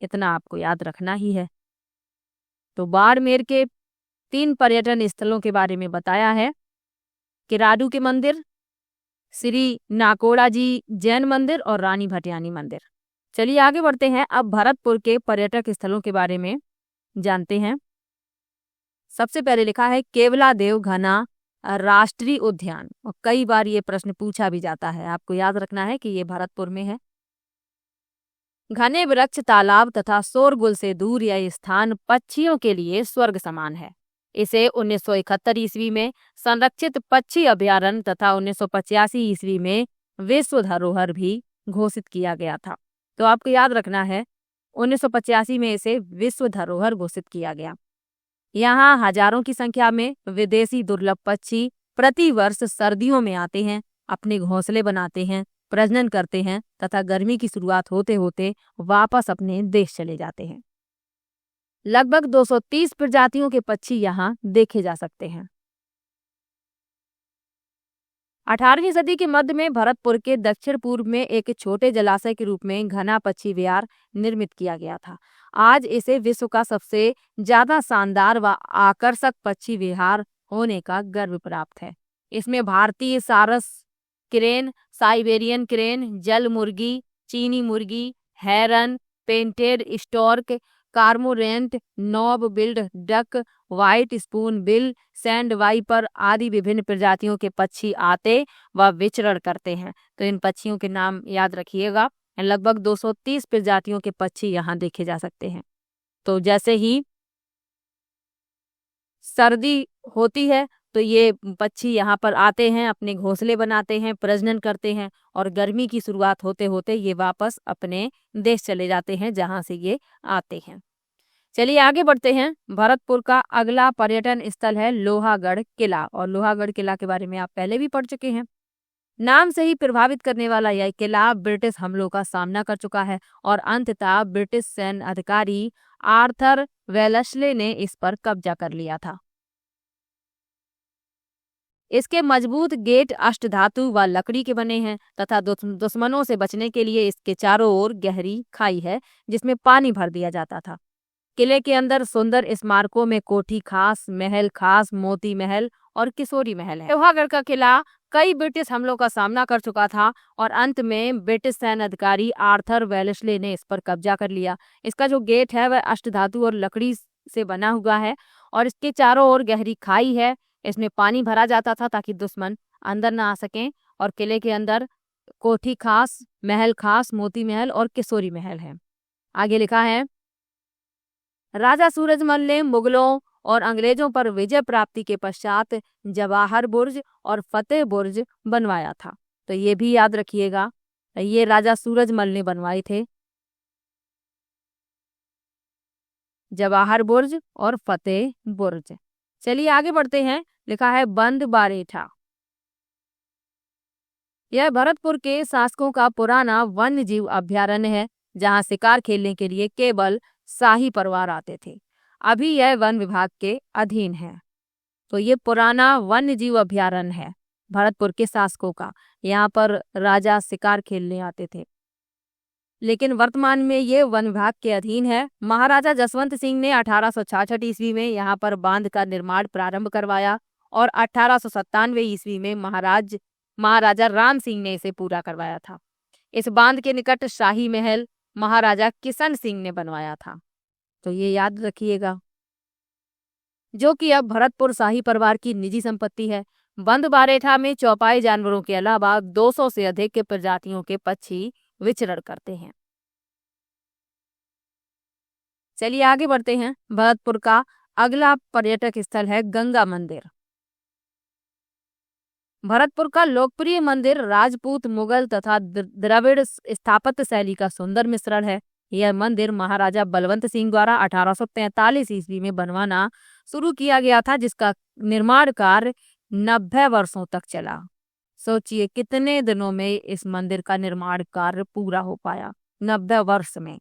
इतना आपको याद रखना ही है। तो बाड़मेर के 3 पर्यटन स्थलों के बारे में बताया है, किराडू के मंदिर, श्री नाकोड़ा जी जैन मंदिर और रानी भटियानी मंदिर। चलिए आगे बढ़ते हैं। अब भरतपुर के पर्यटक स्थलों के बारे में जानते हैं। सबसे पहले लिखा है केवला देव घना राष्ट्रीय उद्यान, और कई बार ये प्रश्न पूछा भी जाता है, आपको याद रखना है कि ये भरतपुर में है। घने वृक्ष, तालाब तथा शोरगुल से दूर यह स्थान पक्षियों के लिए स्वर्ग समान है। इसे 1971 ईस्वी में संरक्षित पक्षी अभयारण्य तथा 1985 ईस्वी में विश्व धरोहर भी घोषित किया गया था। तो आपको याद रखना है 1985 में इसे विश्व धरोहर घोषित किया गया। यहाँ हजारों की संख्या में विदेशी दुर्लभ पक्षी प्रति वर्ष सर्दियों में आते हैं, अपने घोंसले बनाते हैं, प्रजनन करते हैं तथा गर्मी की शुरुआत होते होते वापस अपने देश चले जाते हैं। लगभग 230 प्रजातियों के पक्षी यहाँ देखे जा सकते हैं। 18वीं सदी के मध्य में भरतपुर के दक्षिण पूर्व में एक छोटे जलाशय के रूप में घना पक्षी विहार निर्मित किया गया था। आज इसे विश्व का सबसे ज्यादा शानदार व आकर्षक पक्षी विहार होने का गर्व प्राप्त है। इसमें भारतीय सारस क्रेन, साइबेरियन क्रेन, जल मुर्गी, चीनी मुर्गी, heron, painted stork, cormorant, knob billed duck, white spoonbill, sandpiper आदि विभिन्न प्रजातियों के पक्षी आते व विचरण करते हैं। तो इन पक्षियों के नाम याद रखिएगा। लगभग 230 प्रजातियों के पक्षी यहाँ देखे जा सकते हैं। तो जैसे ही सर्दी होती है तो ये पक्षी यहाँ पर आते हैं, अपने घोंसले बनाते हैं, प्रजनन करते हैं और गर्मी की शुरुआत होते होते ये वापस अपने देश चले जाते हैं जहाँ से ये आते हैं। चलिए आगे बढ़ते हैं। भरतपुर का अगला पर्यटन स्थल है लोहागढ़ किला, और लोहागढ़ किला के बारे में आप पहले भी पढ़ चुके हैं। नाम से ही प्रभावित करने वाला यह किला ब्रिटिश हमलों का सामना कर चुका है और अंततः ब्रिटिश सैन्य अधिकारी आर्थर वेलस्ले ने इस पर कब्जा कर लिया था। इसके मजबूत गेट अष्टधातु व लकड़ी के बने हैं तथा दुश्मनों से बचने के लिए इसके चारों ओर गहरी खाई है जिसमें पानी भर दिया जाता था। किले के अंदर सुंदर स्मारकों में कोठी खास, महल खास, मोती महल और किशोरी महल है। लोहागढ़ का किला कई ब्रिटिश हमलों का सामना कर चुका था और अंत में ब्रिटिश सैन्य अधिकारी आर्थर वेलस्ले ने इस पर कब्जा कर लिया। इसका जो गेट है वह अष्टधातु और लकड़ी से बना हुआ है और इसके चारों ओर गहरी खाई है। इसमें पानी भरा जाता था ताकि दुश्मन अंदर ना आ सकें और किले के अंदर कोठी खास, महल खास, मोती महल और किशोरी महल है। आगे लिखा है राजा सूरजमल ने मुगलों और अंग्रेजों पर विजय प्राप्ति के पश्चात जवाहर बुर्ज और फतेह बुर्ज बनवाया था। तो ये भी याद रखिएगा, ये राजा सूरजमल ने बनवाए थे, जवाहर बुर्ज और फतेह बुर्ज। चलिए आगे बढ़ते हैं। लिखा है बंद बारेठा। यह भरतपुर के शासकों का पुराना वन्य जीव अभ्यारण्य है जहां शिकार खेलने के लिए केवल शाही परिवार आते थे। अभी यह वन विभाग के अधीन है। तो ये पुराना वन्य जीव अभ्यारण्य है भरतपुर के शासकों का। यहाँ पर राजा शिकार खेलने आते थे, लेकिन वर्तमान में ये वन विभाग के अधीन है। महाराजा जसवंत सिंह ने 1866 ईस्वी में यहाँ पर बांध का निर्माण प्रारंभ करवाया और 1897 ईस्वी में महाराजा राम सिंह ने इसे पूरा करवाया था। इस बांध के निकट शाही महल महाराजा किशन सिंह ने बनवाया था। तो ये याद रखिएगा, जो कि अब भरतपुर शाही परिवार की निजी संपत्ति है। बंद बारेठा में चौपाई जानवरों के अलावा 200 से अधिक के प्रजातियों के पक्षी विचरण करते हैं। चलिए आगे बढ़ते हैं। भरतपुर का अगला पर्यटक स्थल है गंगा मंदिर। भरतपुर का लोकप्रिय मंदिर राजपूत, मुगल तथा द्रविड़ स्थापत्य शैली का सुंदर मिश्रण है। यह मंदिर महाराजा बलवंत सिंह द्वारा 1843 ईस्वी में बनवाना शुरू किया गया था, जिसका निर्माण कार्य 90 वर्षों तक चला। सोचिए कितने दिनों में इस मंदिर का निर्माण कार्य पूरा हो पाया, 90 वर्ष में।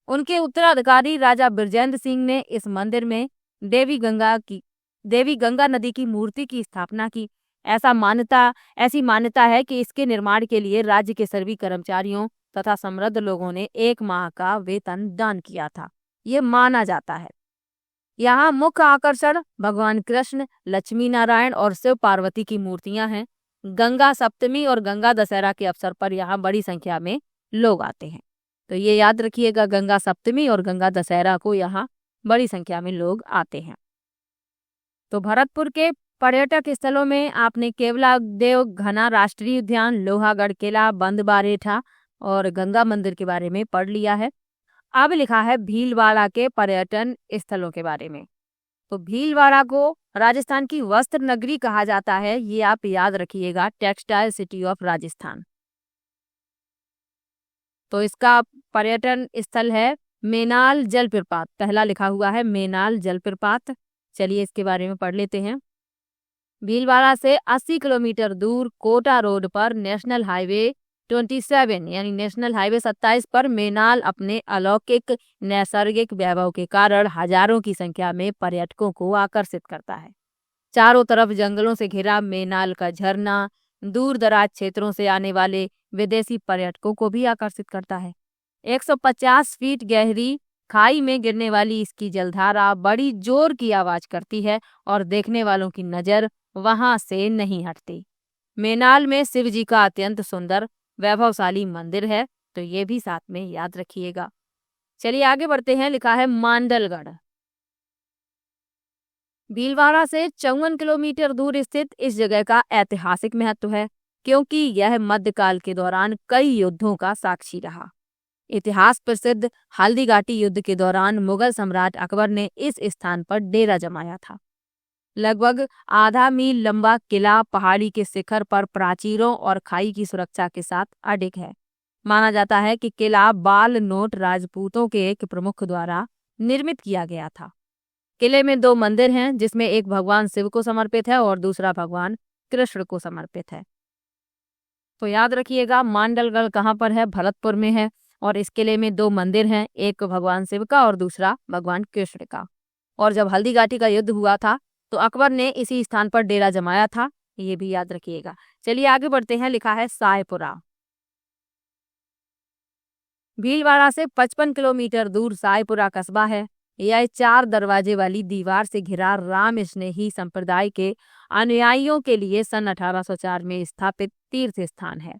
उनके उत्तराधिकारी राजा बिरजेंद्र सिंह ने इस मंदिर में देवी गंगा नदी की मूर्ति की स्थापना की। ऐसी मान्यता है कि इसके निर्माण के लिए राज्य के सभी कर्मचारियों तथा समृद्ध लोगों ने 1 माह का वेतन दान किया था, ये माना जाता है। यहाँ मुख्य आकर्षण भगवान कृष्ण, लक्ष्मी नारायण और शिव पार्वती की मूर्तियां हैं। गंगा सप्तमी और गंगा दशहरा के अवसर पर यहाँ बड़ी संख्या में लोग आते हैं। तो ये याद रखिएगा, गंगा सप्तमी और गंगा दशहरा को यहाँ बड़ी संख्या में लोग आते हैं। तो भरतपुर के पर्यटक स्थलों में आपने केवलादेव घना राष्ट्रीय उद्यान, लोहागढ़ किला, बंद बारेठा और गंगा मंदिर के बारे में पढ़ लिया है। अब लिखा है भीलवाड़ा के पर्यटन स्थलों के बारे में। तो भीलवाड़ा को राजस्थान की वस्त्र नगरी कहा जाता है, ये आप याद रखिएगा, टेक्सटाइल सिटी ऑफ राजस्थान। तो इसका पर्यटन स्थल है मेनाल जलप्रपात, पहला लिखा हुआ है मेनाल जलप्रपात। चलिए इसके बारे में पढ़ लेते हैं। भीलवाड़ा से 80 किलोमीटर दूर कोटा रोड पर नेशनल हाईवे 27 यानी नेशनल हाईवे 27 पर मेनाल अपने अलौकिक नैसर्गिक वैभव के कारण हजारों की संख्या में पर्यटकों को आकर्षित करता है। चारों तरफ जंगलों से घिरा मेनाल का झरना दूर दराज क्षेत्रों से आने वाले विदेशी पर्यटकों को भी आकर्षित करता है। 150 फीट गहरी खाई में गिरने वाली इसकी जलधारा बड़ी जोर की आवाज करती है और देखने वालों की नजर वहां से नहीं हटती। मेनाल में शिव जी का अत्यंत सुंदर वैभवशाली मंदिर है, तो ये भी साथ में याद रखिएगा। चलिए आगे बढ़ते हैं। लिखा है मांडलगढ़। भीलवाड़ा से 54 किलोमीटर दूर स्थित इस जगह का ऐतिहासिक महत्व है, क्योंकि यह मध्यकाल के दौरान कई युद्धों का साक्षी रहा। इतिहास प्रसिद्ध हल्दी घाटी युद्ध के दौरान मुगल सम्राट अकबर ने इस स्थान पर डेरा जमाया था। लगभग आधा मील लंबा किला पहाड़ी के शिखर पर प्राचीरों और खाई की सुरक्षा के साथ अडिग है। माना जाता है कि किला बाल नोट राजपूतों के एक प्रमुख द्वारा निर्मित किया गया था। किले में 2 मंदिर हैं, जिसमें एक भगवान शिव को समर्पित है और दूसरा भगवान कृष्ण को समर्पित है। तो याद रखिएगा मांडलगढ़ कहाँ पर है, भरतपुर में है, और इस किले में 2 मंदिर हैं, एक भगवान शिव का और दूसरा भगवान कृष्ण का। और जब हल्दी घाटी का युद्ध हुआ था तो अकबर ने इसी स्थान पर डेरा जमाया था, ये भी याद रखिएगा। चलिए आगे बढ़ते हैं। लिखा है सायपुरा। भीलवाड़ा से 55 किलोमीटर दूर सायपुरा कस्बा है। यह 4 दरवाजे वाली दीवार से घिरा राम स्नेही संप्रदाय के अनुयायियों के लिए सन 1804 में स्थापित तीर्थ स्थान है।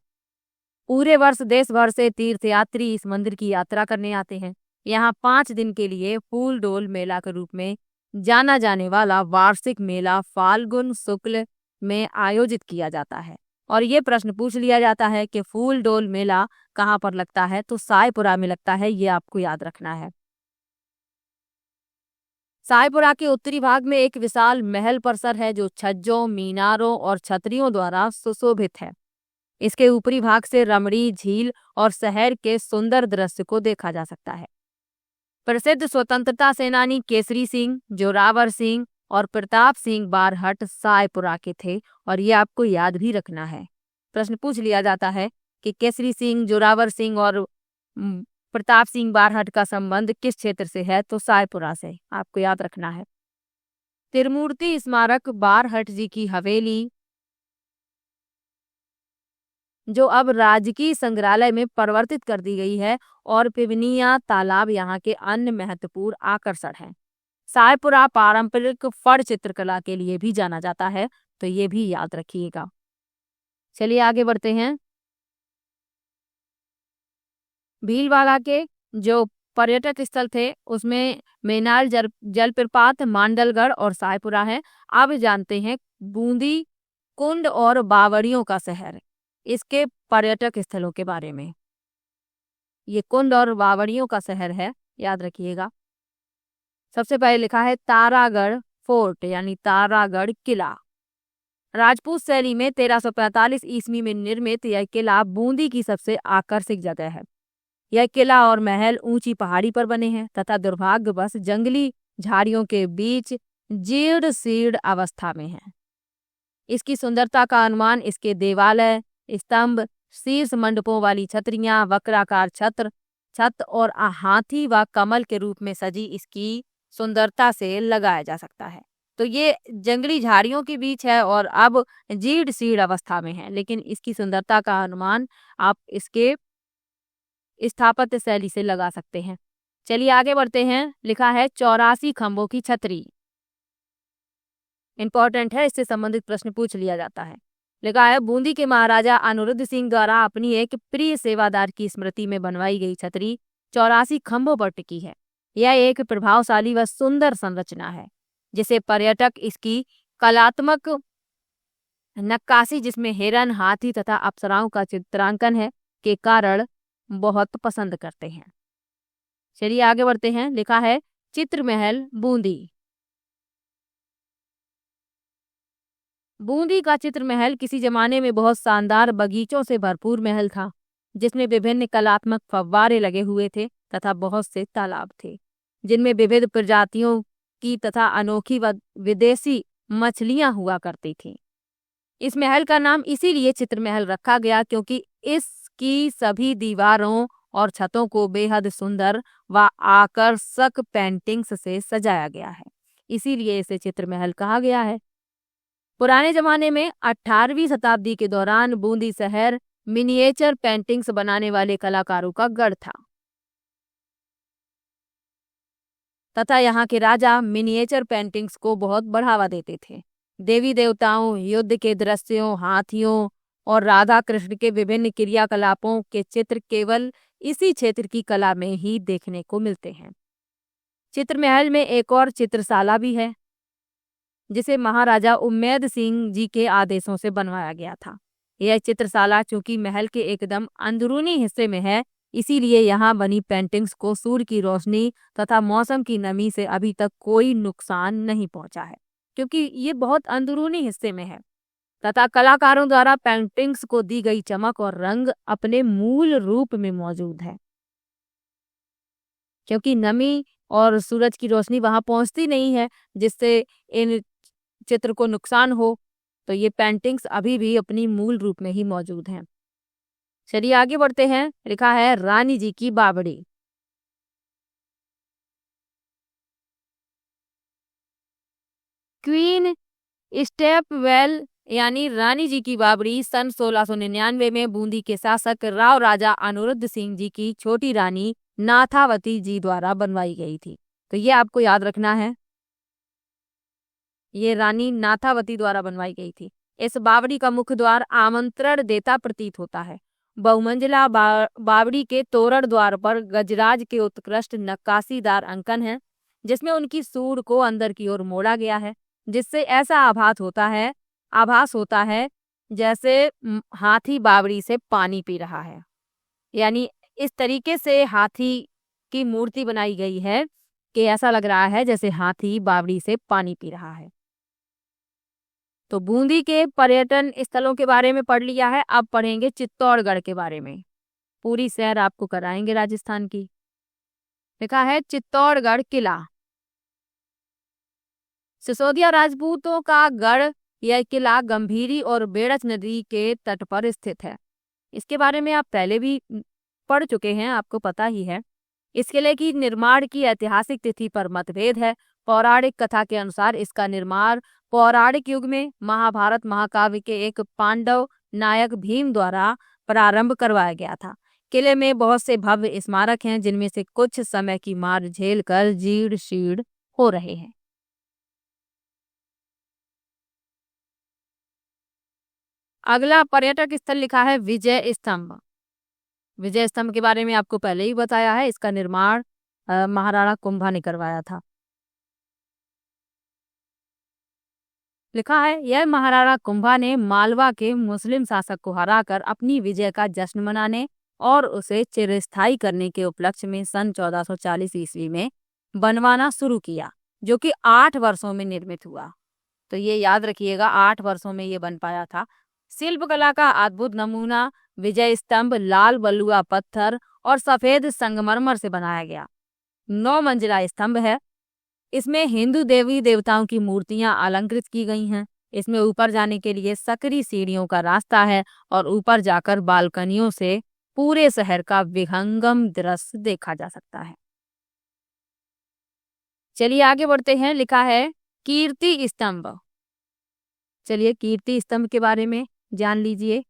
पूरे वर्ष देश भर से तीर्थयात्री इस मंदिर की यात्रा करने आते हैं। यहाँ 5 दिन के लिए फूल डोल मेला के रूप में जाना जाने वाला वार्षिक मेला फाल्गुन शुक्ल में आयोजित किया जाता है। और ये प्रश्न पूछ लिया जाता है कि फूल डोल मेला कहाँ पर लगता है, तो सायपुरा में लगता है, ये आपको याद रखना है। सायपुरा के उत्तरी भाग में एक विशाल महल परिसर है जो छज्जों, मीनारों और छतरियों द्वारा सुशोभित है। इसके ऊपरी भाग से रमणी झील और शहर के सुंदर दृश्य को देखा जा सकता है। प्रसिद्ध स्वतंत्रता सेनानी केसरी सिंह, जोरावर सिंह और प्रताप सिंह बारहट सायपुरा के थे, और ये आपको याद भी रखना है। प्रश्न पूछ लिया जाता है कि केसरी सिंह, जोरावर सिंह और प्रताप सिंह बारहट का संबंध किस क्षेत्र से है, तो सायपुरा से, आपको याद रखना है। त्रिमूर्ति स्मारक बारहट जी की हवेली, जो अब राजकीय संग्रहालय में परिवर्तित कर दी गई है, और पिवनिया तालाब यहाँ के अन्य महत्वपूर्ण आकर्षण हैं। सायपुरा पारंपरिक फड़ चित्रकला के लिए भी जाना जाता है, तो ये भी याद रखिएगा। चलिए आगे बढ़ते हैं। भीलवाड़ा के जो पर्यटक स्थल थे उसमें मेनाल जलप्रपात, मांडलगढ़ और सायपुरा है। अब जानते हैं बूंदी कुंड और बावड़ियों का शहर, इसके पर्यटक स्थलों के बारे में। ये कुंड और बावड़ियों का शहर है, याद रखिएगा। सबसे पहले लिखा है तारागढ़ फोर्ट यानी तारागढ़ किला। राजपूत शैली में 1345 ईस्वी में निर्मित यह किला बूंदी की सबसे आकर्षक जगह है। यह किला और महल ऊंची पहाड़ी पर बने हैं तथा दुर्भाग्यवश जंगली झाड़ियों के बीच जीर्ण शीर्ण अवस्था में है। इसकी सुंदरता का अनुमान इसके देवालय, स्तंभ, शीर्ष मंडपों वाली छतरियां, वक्राकार छत और हाथी व कमल के रूप में सजी इसकी सुंदरता से लगाया जा सकता है। तो ये जंगली झाड़ियों के बीच है और अब जीर्ण शीर्ण अवस्था में है, लेकिन इसकी सुंदरता का अनुमान आप इसके स्थापत्य शैली से लगा सकते हैं। चलिए आगे बढ़ते हैं। लिखा है 84 खंभों की छतरी। इंपॉर्टेंट है, इससे संबंधित प्रश्न पूछ लिया जाता है। लिखा है बूंदी के महाराजा अनिरुद्ध सिंह द्वारा अपनी एक प्रिय सेवादार की स्मृति में बनवाई गई छतरी 84 खंभों पर टिकी है। यह एक प्रभावशाली व सुंदर संरचना है जिसे पर्यटक इसकी कलात्मक नक्काशी, जिसमें हिरन, हाथी तथा अप्सराओं का चित्रांकन है, के कारण बहुत पसंद करते हैं। चलिए आगे बढ़ते हैं। लिखा है चित्र महल बूंदी। बूंदी का चित्र महल किसी जमाने में बहुत शानदार बगीचों से भरपूर महल था, जिसमें विभिन्न कलात्मक फव्वारे लगे हुए थे तथा बहुत से तालाब थे, जिनमें विविध प्रजातियों की तथा अनोखी व विदेशी मछलियां हुआ करती थीं। इस महल का नाम इसीलिए चित्र महल रखा गया क्योंकि इसकी सभी दीवारों और छतों को बेहद सुंदर व आकर्षक पेंटिंग्स से सजाया गया है, इसीलिए इसे चित्र महल कहा गया है। पुराने जमाने में 18वीं शताब्दी के दौरान बूंदी शहर मिनिएचर पेंटिंग्स बनाने वाले कलाकारों का गढ़ था तथा यहाँ के राजा मिनिएचर पेंटिंग्स को बहुत बढ़ावा देते थे। देवी देवताओं, युद्ध के दृश्यों, हाथियों और राधा कृष्ण के विभिन्न क्रियाकलापों के चित्र केवल इसी क्षेत्र की कला में ही देखने को मिलते हैं। चित्र महल में एक और चित्रशाला भी है, जिसे महाराजा उम्मेद सिंह जी के आदेशों से बनवाया गया था। यह चित्रशाला चूंकि महल के एकदम अंदरूनी हिस्से में है, इसीलिए यहाँ बनी पेंटिंग्स को सूर्य की रोशनी तथा मौसम की नमी से अभी तक कोई नुकसान नहीं पहुंचा है, क्योंकि ये बहुत अंदरूनी हिस्से में है तथा कलाकारों द्वारा पेंटिंग्स को दी गई चमक और रंग अपने मूल रूप में मौजूद है। क्योंकि नमी और सूरज की रोशनी वहां पहुंचती नहीं है, जिससे इन चित्र को नुकसान हो, तो ये पेंटिंग्स अभी भी अपनी मूल रूप में ही मौजूद हैं। चलिए आगे बढ़ते हैं। लिखा है रानी जी की बावड़ी। क्वीन स्टेपवेल यानी रानी जी की बावड़ी सन 1699 में बूंदी के शासक राव राजा अनुरुद्ध सिंह जी की छोटी रानी नाथावती जी द्वारा बनवाई गई थी। तो ये आपको याद रखना है, ये रानी नाथावती द्वारा बनवाई गई थी। इस बावड़ी का मुख्य द्वार आमंत्रण देता प्रतीत होता है। बहुमंजिला बावड़ी के तोरण द्वार पर गजराज के उत्कृष्ट नक्काशीदार अंकन है, जिसमें उनकी सूंड को अंदर की ओर मोड़ा गया है, जिससे ऐसा आभास होता है जैसे हाथी बावड़ी से पानी पी रहा है। यानी इस तरीके से हाथी की मूर्ति बनाई गई है कि ऐसा लग रहा है जैसे हाथी बावड़ी से पानी पी रहा है। तो बूंदी के पर्यटन स्थलों के बारे में पढ़ लिया है, अब पढ़ेंगे चित्तौड़गढ़ के बारे में। पूरी सैर आपको कराएंगे राजस्थान की। लिखा है चित्तौड़गढ़ किला। सिसोदिया राजपूतों का गढ़ यह किला गंभीरी और बेड़च नदी के तट पर स्थित है। इसके बारे में आप पहले भी पढ़ चुके हैं, आपको पता ही है। इस किले की निर्माण की ऐतिहासिक तिथि पर मतभेद है। पौराणिक कथा के अनुसार इसका निर्माण पौराणिक युग में महाभारत महाकाव्य के एक पांडव नायक भीम द्वारा प्रारंभ करवाया गया था। किले में बहुत से भव्य स्मारक हैं, जिनमें से कुछ समय की मार झेल कर जीर्ण शीर्ण हो रहे हैं। अगला पर्यटक स्थल लिखा है विजय स्तंभ। विजय स्तंभ के बारे में आपको पहले ही बताया है, इसका निर्माण महाराणा कुंभा ने करवाया था। लिखा है यह महाराणा कुंभा ने मालवा के मुस्लिम शासक को हराकर अपनी विजय का जश्न मनाने और उसे चिरस्थायी करने के उपलक्ष्य में सन 1440 ईस्वी में बनवाना शुरू किया, जो कि 8 वर्षों में निर्मित हुआ। तो ये याद रखिएगा, 8 वर्षों में ये बन पाया था। शिल्पकला का अद्भुत नमूना विजय स्तंभ लाल बलुआ पत्थर और सफेद संगमरमर से बनाया गया 9 मंजिला स्तंभ है। इसमें हिंदू देवी देवताओं की मूर्तियां अलंकृत की गई हैं। इसमें ऊपर जाने के लिए सकरी सीढ़ियों का रास्ता है और ऊपर जाकर बालकनियों से पूरे शहर का विहंगम दृश्य देखा जा सकता है। चलिए आगे बढ़ते हैं। लिखा है कीर्ति स्तंभ। चलिए कीर्ति स्तंभ के बारे में जान लीजिए।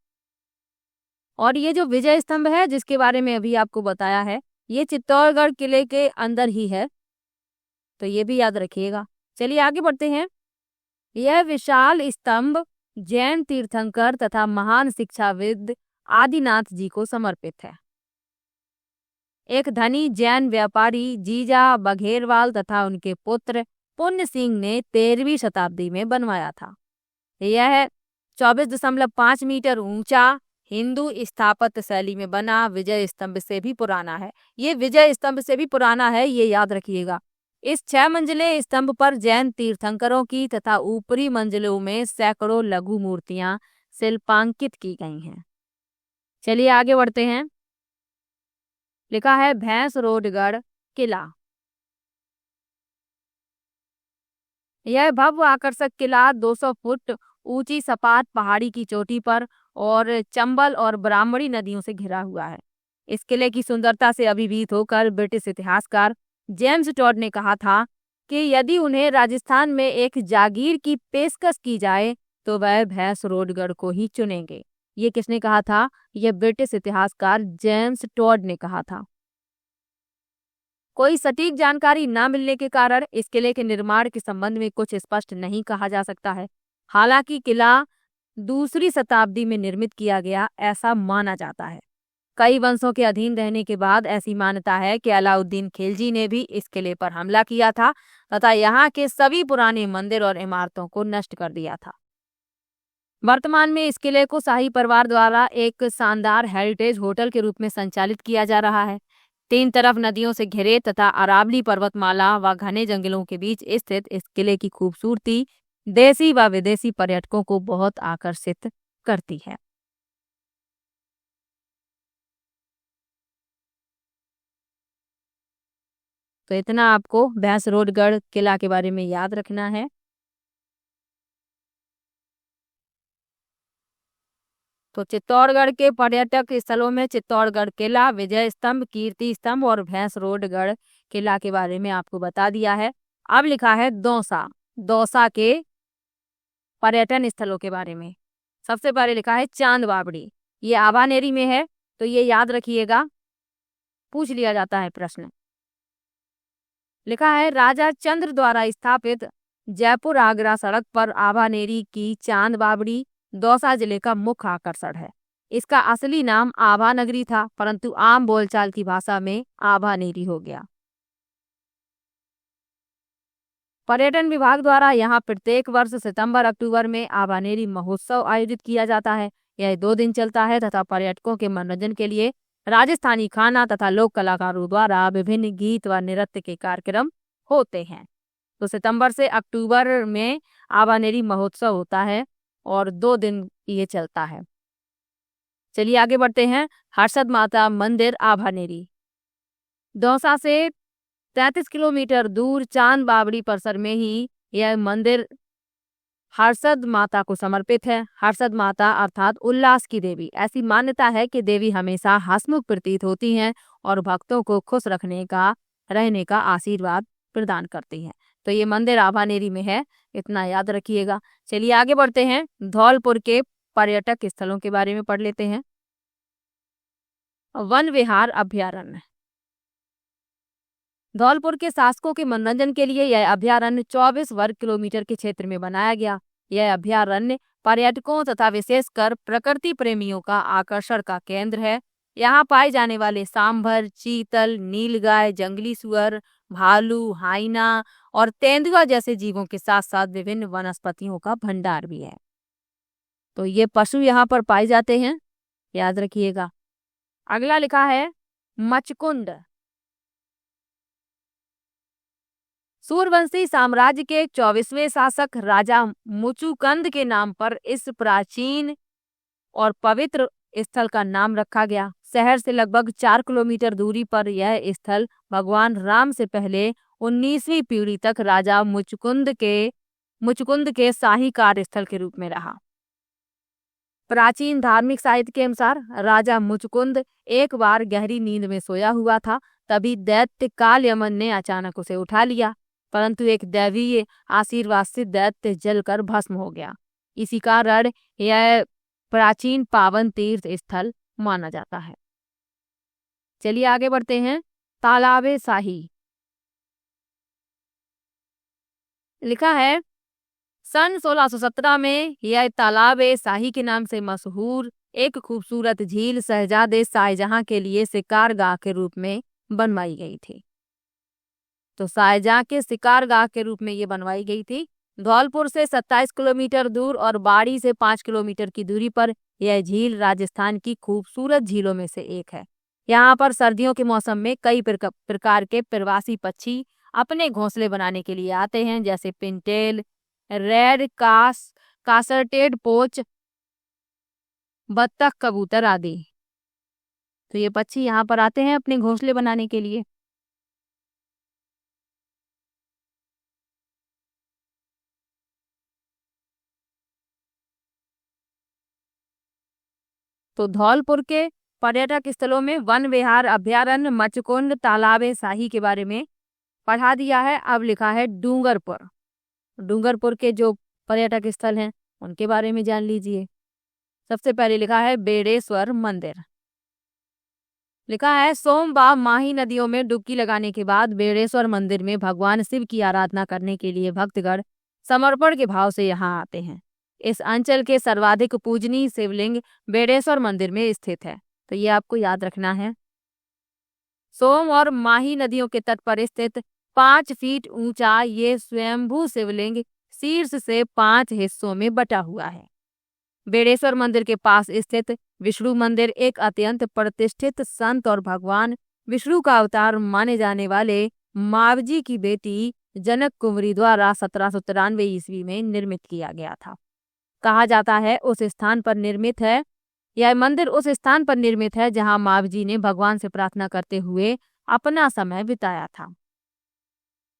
और ये जो विजय स्तंभ है, जिसके बारे में अभी आपको बताया है, ये चित्तौड़गढ़ किले के अंदर ही है, तो ये भी याद रखिएगा। चलिए आगे बढ़ते हैं। यह विशाल स्तंभ जैन तीर्थंकर तथा महान शिक्षाविद आदिनाथ जी को समर्पित है। एक धनी जैन व्यापारी जीजा बघेरवाल तथा उनके पुत्र पुण्य सिंह ने 13वीं शताब्दी में बनवाया था। यह 24.5 मीटर ऊंचा हिंदू स्थापत्य शैली में बना विजय स्तंभ से भी पुराना है। ये विजय स्तंभ से भी पुराना है, ये याद रखिएगा। इस 6 मंजिले स्तंभ पर जैन तीर्थंकरों की तथा ऊपरी मंजिलों में सैकड़ों लघु मूर्तियां शिल्पांकित की गई हैं। चलिए आगे बढ़ते हैं। लिखा है भैंसरोडगढ़ किला। यह भव्य आकर्षक किला 200 फुट ऊंची सपाट पहाड़ी की चोटी पर और चंबल और ब्राह्मणी नदियों से घिरा हुआ है। इस किले की सुंदरता से अभिभूत होकर ब्रिटिश इतिहासकार जेम्स टॉड ने कहा था कि यदि उन्हें राजस्थान में एक जागीर की पेशकश की जाए तो वह भैंसरोडगढ़ को ही चुनेंगे। ये किसने कहा था? यह ब्रिटिश इतिहासकार जेम्स टॉड ने कहा था। कोई सटीक जानकारी न मिलने के कारण इस किले के निर्माण के संबंध में कुछ स्पष्ट नहीं कहा जा सकता है। हालांकि किला 2री शताब्दी में निर्मित किया गया ऐसा माना जाता है। कई वंशों के अधीन रहने के बाद ऐसी मान्यता है कि अलाउद्दीन खिलजी ने भी इस किले पर हमला किया था तथा यहाँ के सभी पुराने मंदिर और इमारतों को नष्ट कर दिया था। वर्तमान में इस किले को शाही परिवार द्वारा एक शानदार हेरिटेज होटल के रूप में संचालित किया जा रहा है। 3 तरफ नदियों से घिरे तथा अरावली पर्वतमाला व घने जंगलों के बीच स्थित इस किले की खूबसूरती देसी व विदेशी पर्यटकों को बहुत आकर्षित करती है। तो इतना आपको भैंसरोडगढ़ किला के बारे में याद रखना है। तो चित्तौड़गढ़ के पर्यटक स्थलों में चित्तौड़गढ़ किला, विजय स्तंभ, कीर्ति स्तंभ और भैंसरोडगढ़ किला के बारे में आपको बता दिया है। अब लिखा है दौसा। दौसा के पर्यटन स्थलों के बारे में सबसे पहले लिखा है चांद बावड़ी। ये आभानेरी में है, तो ये याद रखिएगा, पूछ लिया जाता है प्रश्न। लिखा है राजा चंद्र द्वारा स्थापित जयपुर आगरा सड़क पर आभानेरी की चांद बावड़ी दौसा जिले का मुख्य आकर्षण है। इसका असली नाम आभा नगरी था, परंतु आम बोलचाल की भाषा में आभानेरी हो गया। पर्यटन विभाग द्वारा यहाँ प्रत्येक वर्ष सितंबर अक्टूबर में आभानेरी महोत्सव आयोजित किया जाता है। यह 2 दिन चलता है तथा पर्यटकों के मनोरंजन के लिए राजस्थानी खाना तथा लोक कलाकारों द्वारा विभिन्न गीत व नृत्य के कार्यक्रम होते हैं। तो सितंबर से अक्टूबर में आभानेरी महोत्सव होता है और 2 दिन ये चलता है। चलिए आगे बढ़ते हैं। हर्षद माता मंदिर आभानेरी। दौसा से 33 किलोमीटर दूर चांद बावड़ी परिसर में ही यह मंदिर हर्षद माता को समर्पित है। हर्षद माता अर्थात उल्लास की देवी। ऐसी मान्यता है कि देवी हमेशा हंसमुख प्रतीत होती हैं और भक्तों को खुश रहने का आशीर्वाद प्रदान करती हैं। तो ये मंदिर आभानेरी में है, इतना याद रखिएगा। चलिए आगे बढ़ते हैं। धौलपुर के पर्यटक स्थलों के बारे में पढ़ लेते हैं। वन विहार अभ्यारण्य। धौलपुर के शासकों के मनोरंजन के लिए यह अभ्यारण्य 24 वर्ग किलोमीटर के क्षेत्र में बनाया गया। यह अभ्यारण्य पर्यटकों तथा विशेषकर प्रकृति प्रेमियों का आकर्षण का केंद्र है। यहाँ पाए जाने वाले सांभर, चीतल, नीलगाय, जंगली सुअर, भालू, हाइना और तेंदुआ जैसे जीवों के साथ साथ विभिन्न वनस्पतियों का भंडार भी है। तो ये पशु यहाँ पर पाए जाते हैं, याद रखिएगा। अगला लिखा है मचकुंड। सूर्यवंशी साम्राज्य के 24वें शासक राजा मुचुकंद के नाम पर इस प्राचीन और पवित्र स्थल का नाम रखा गया। शहर से लगभग 4 किलोमीटर दूरी पर यह स्थल भगवान राम से पहले 19वीं पीढ़ी तक राजा मुचुकुंद के शाही कार्यस्थल के रूप में रहा। प्राचीन धार्मिक साहित्य के अनुसार राजा मुचुकुंद एक बार गहरी नींद में सोया हुआ था। तभी दैत्य कालयमन ने अचानक उसे उठा लिया, परंतु एक दैवीय आशीर्वाद से दैत्य जलकर भस्म हो गया। इसी कारण यह प्राचीन पावन तीर्थ स्थल माना जाता है। चलिए आगे बढ़ते हैं। तालाबे शाही। लिखा है सन 1617 में यह तालाबे शाही के नाम से मशहूर एक खूबसूरत झील शहजादे शाहजहां के लिए शिकारगाह के रूप में बनवाई गई थी। तो शाहजहां के शिकारगाह के रूप में ये बनवाई गई थी। धौलपुर से 27 किलोमीटर दूर और बाड़ी से 5 किलोमीटर की दूरी पर यह झील राजस्थान की खूबसूरत झीलों में से एक है। यहाँ पर सर्दियों के मौसम में कई प्रकार के प्रवासी पक्षी अपने घोंसले बनाने के लिए आते हैं, जैसे पिनटेल, रेड कासर्टेड पोच, बत्तख, कबूतर आदि। तो ये पक्षी यहाँ पर आते हैं अपने घोंसले बनाने के लिए। तो धौलपुर के पर्यटक स्थलों में वन विहार अभ्यारण्य, मचकुंड, तालाब शाही के बारे में पढ़ा दिया है। अब लिखा है डूंगरपुर। डूंगरपुर के जो पर्यटक स्थल हैं उनके बारे में जान लीजिए। सबसे पहले लिखा है बेड़ेश्वर मंदिर। लिखा है सोमवार माही नदियों में डुबकी लगाने के बाद बेड़ेश्वर मंदिर में भगवान शिव की आराधना करने के लिए भक्तगण समर्पण के भाव से यहाँ आते हैं। इस अंचल के सर्वाधिक पूजनीय शिवलिंग बेड़ेश्वर मंदिर में स्थित है। तो ये आपको याद रखना है। सोम और माही नदियों के तट पर स्थित 5 फीट ऊंचा ये स्वयंभू शिवलिंग शीर्ष से 5 हिस्सों में बटा हुआ है। बेड़ेश्वर मंदिर के पास स्थित विष्णु मंदिर एक अत्यंत प्रतिष्ठित संत और भगवान विष्णु का अवतार माने जाने वाले मावजी की बेटी जनक कुंवरी द्वारा 1793 ईस्वी में निर्मित किया गया था। कहा जाता है यह मंदिर उस स्थान पर निर्मित है जहां मावजी ने भगवान से प्रार्थना करते हुए अपना समय बिताया था।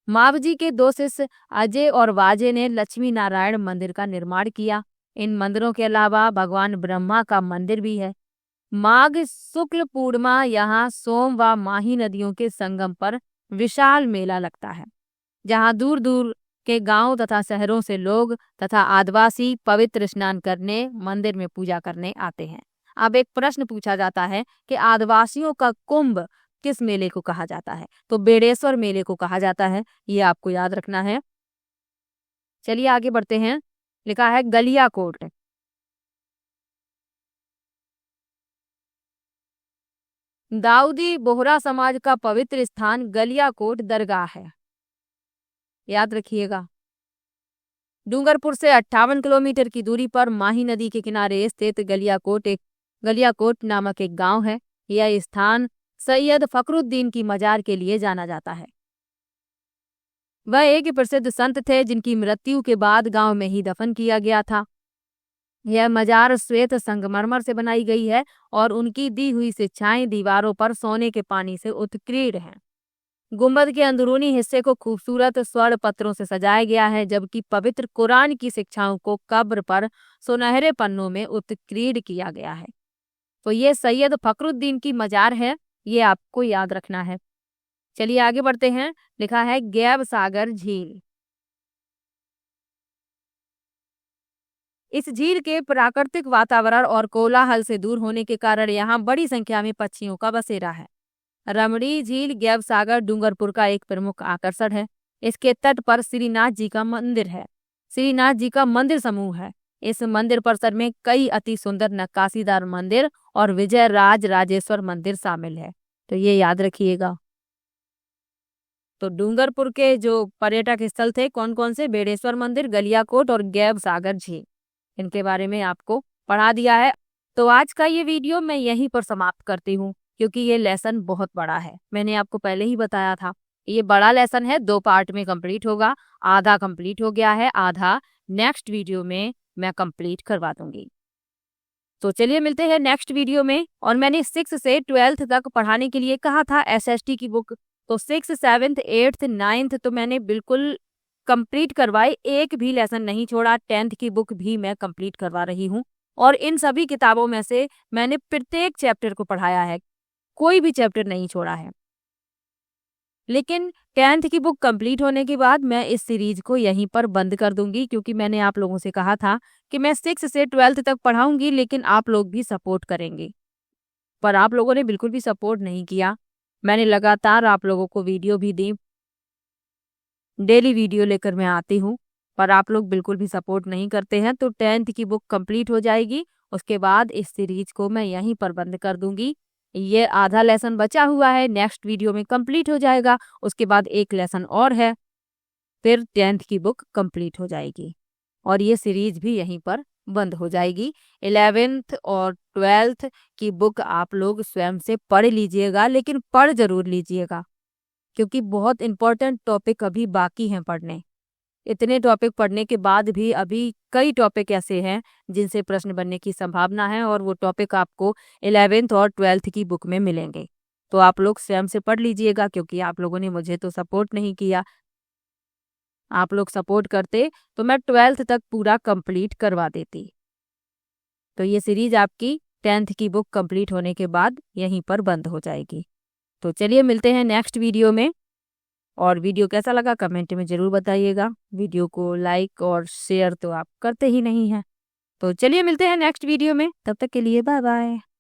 मावजी के 2 शिष्य अजय और वाजे ने लक्ष्मी नारायण मंदिर का निर्माण किया। इन मंदिरों के अलावा भगवान ब्रह्मा का मंदिर भी है। माघ शुक्ल पूर्णिमा यहाँ सोम व माही नदियों के संगम पर विशाल मेला लगता है, जहाँ दूर दूर के गांव तथा शहरों से लोग तथा आदिवासी पवित्र स्नान करने मंदिर में पूजा करने आते हैं। अब एक प्रश्न पूछा जाता है कि आदिवासियों का कुंभ किस मेले को कहा जाता है? तो बेड़ेश्वर मेले को कहा जाता है। ये आपको याद रखना है। चलिए आगे बढ़ते हैं। लिखा है गलियाकोट। दाऊदी बोहरा समाज का पवित्र स्थान गलियाकोट दरगाह है, याद रखिएगा। डूंगरपुर से 58 किलोमीटर की दूरी पर माही नदी के किनारे स्थित गलियाकोट नामक एक गांव है। यह स्थान सैयद फखरुद्दीन की मजार के लिए जाना जाता है। वह एक प्रसिद्ध संत थे जिनकी मृत्यु के बाद गांव में ही दफन किया गया था। यह मजार श्वेत संगमरमर से बनाई गई है और उनकी दी हुई शिक्षाएं दीवारों पर सोने के पानी से उत्कीर्ण हैं। गुंबद के अंदरूनी हिस्से को खूबसूरत स्वर्ण पत्रों से सजाया गया है, जबकि पवित्र कुरान की शिक्षाओं को कब्र पर सुनहरे पन्नों में उत्कीर्ण किया गया है। तो ये सैयद फखरुद्दीन की मजार है, ये आपको याद रखना है। चलिए आगे बढ़ते हैं। लिखा है गैब सागर झील। इस झील के प्राकृतिक वातावरण और कोलाहल से दूर होने के कारण यहाँ बड़ी संख्या में पक्षियों का बसेरा है। रमणी झील गैब सागर डूंगरपुर का एक प्रमुख आकर्षण है। इसके तट पर श्रीनाथ जी का मंदिर है। श्रीनाथ जी का मंदिर समूह है। इस मंदिर परिसर में कई अति सुंदर नक्काशीदार मंदिर और विजय राजेश्वर मंदिर शामिल है। तो ये याद रखिएगा। तो डूंगरपुर के जो पर्यटक स्थल थे कौन कौन से? बेड़ेश्वर मंदिर, गलियाकोट और गैब सागर झील। इनके बारे में आपको पढ़ा दिया है। तो आज का ये वीडियो मैं यहीं पर समाप्त करती हूँ, क्योंकि ये लेसन बहुत बड़ा है। मैंने आपको पहले ही बताया था ये बड़ा लेसन है, 2 पार्ट में कंप्लीट होगा। आधा कंप्लीट हो गया है, आधा नेक्स्ट वीडियो में मैं कंप्लीट करवा दूंगी। तो चलिए मिलते हैं नेक्स्ट वीडियो में। और मैंने 6 से 12th तक पढ़ाने के लिए कहा था SST की बुक, तो 6, 7, 8, 9th तो मैंने बिल्कुल कंप्लीट करवाई, एक भी लेसन नहीं छोड़ा। 10th की बुक भी मैं कंप्लीट करवा रही हूँ और इन सभी किताबों में से मैंने प्रत्येक चैप्टर को पढ़ाया है, कोई भी चैप्टर नहीं छोड़ा है। लेकिन 10th की बुक कंप्लीट होने के बाद मैं इस सीरीज को यहीं पर बंद कर दूंगी, क्योंकि मैंने आप लोगों से कहा था कि मैं 6 से 12th तक पढ़ाऊंगी, लेकिन आप लोग भी सपोर्ट करेंगे। पर आप लोगों ने बिल्कुल भी सपोर्ट नहीं किया। मैंने लगातार आप लोगों को वीडियो भी दी, डेली वीडियो लेकर मैं आती हूँ, पर आप लोग बिल्कुल भी सपोर्ट नहीं करते हैं। तो 10th की बुक कंप्लीट हो जाएगी, उसके बाद इस सीरीज को मैं यहीं पर बंद कर दूंगी। ये आधा लेसन बचा हुआ है, नेक्स्ट वीडियो में कंप्लीट हो जाएगा। उसके बाद एक लेसन और है, फिर 10th की बुक कंप्लीट हो जाएगी और ये सीरीज भी यहीं पर बंद हो जाएगी। 11th और 12th की बुक आप लोग स्वयं से पढ़ लीजिएगा, लेकिन पढ़ जरूर लीजिएगा। क्योंकि बहुत इंपॉर्टेंट टॉपिक अभी बाकी हैं पढ़ने। इतने टॉपिक पढ़ने के बाद भी अभी कई टॉपिक ऐसे हैं जिनसे प्रश्न बनने की संभावना है, और वो टॉपिक आपको 11th और 12th की बुक में मिलेंगे। तो आप लोग स्वयं से पढ़ लीजिएगा, क्योंकि आप लोगों ने मुझे तो सपोर्ट नहीं किया। आप लोग सपोर्ट करते तो मैं 12th तक पूरा कंप्लीट करवा देती। तो ये सीरीज आपकी 10th की बुक कंप्लीट होने के बाद यहीं पर बंद हो जाएगी। तो चलिए मिलते हैं नेक्स्ट वीडियो में। और वीडियो कैसा लगा कमेंट में ज़रूर बताइएगा। वीडियो को लाइक और शेयर तो आप करते ही नहीं हैं। तो चलिए मिलते हैं नेक्स्ट वीडियो में, तब तक के लिए बाय बाय।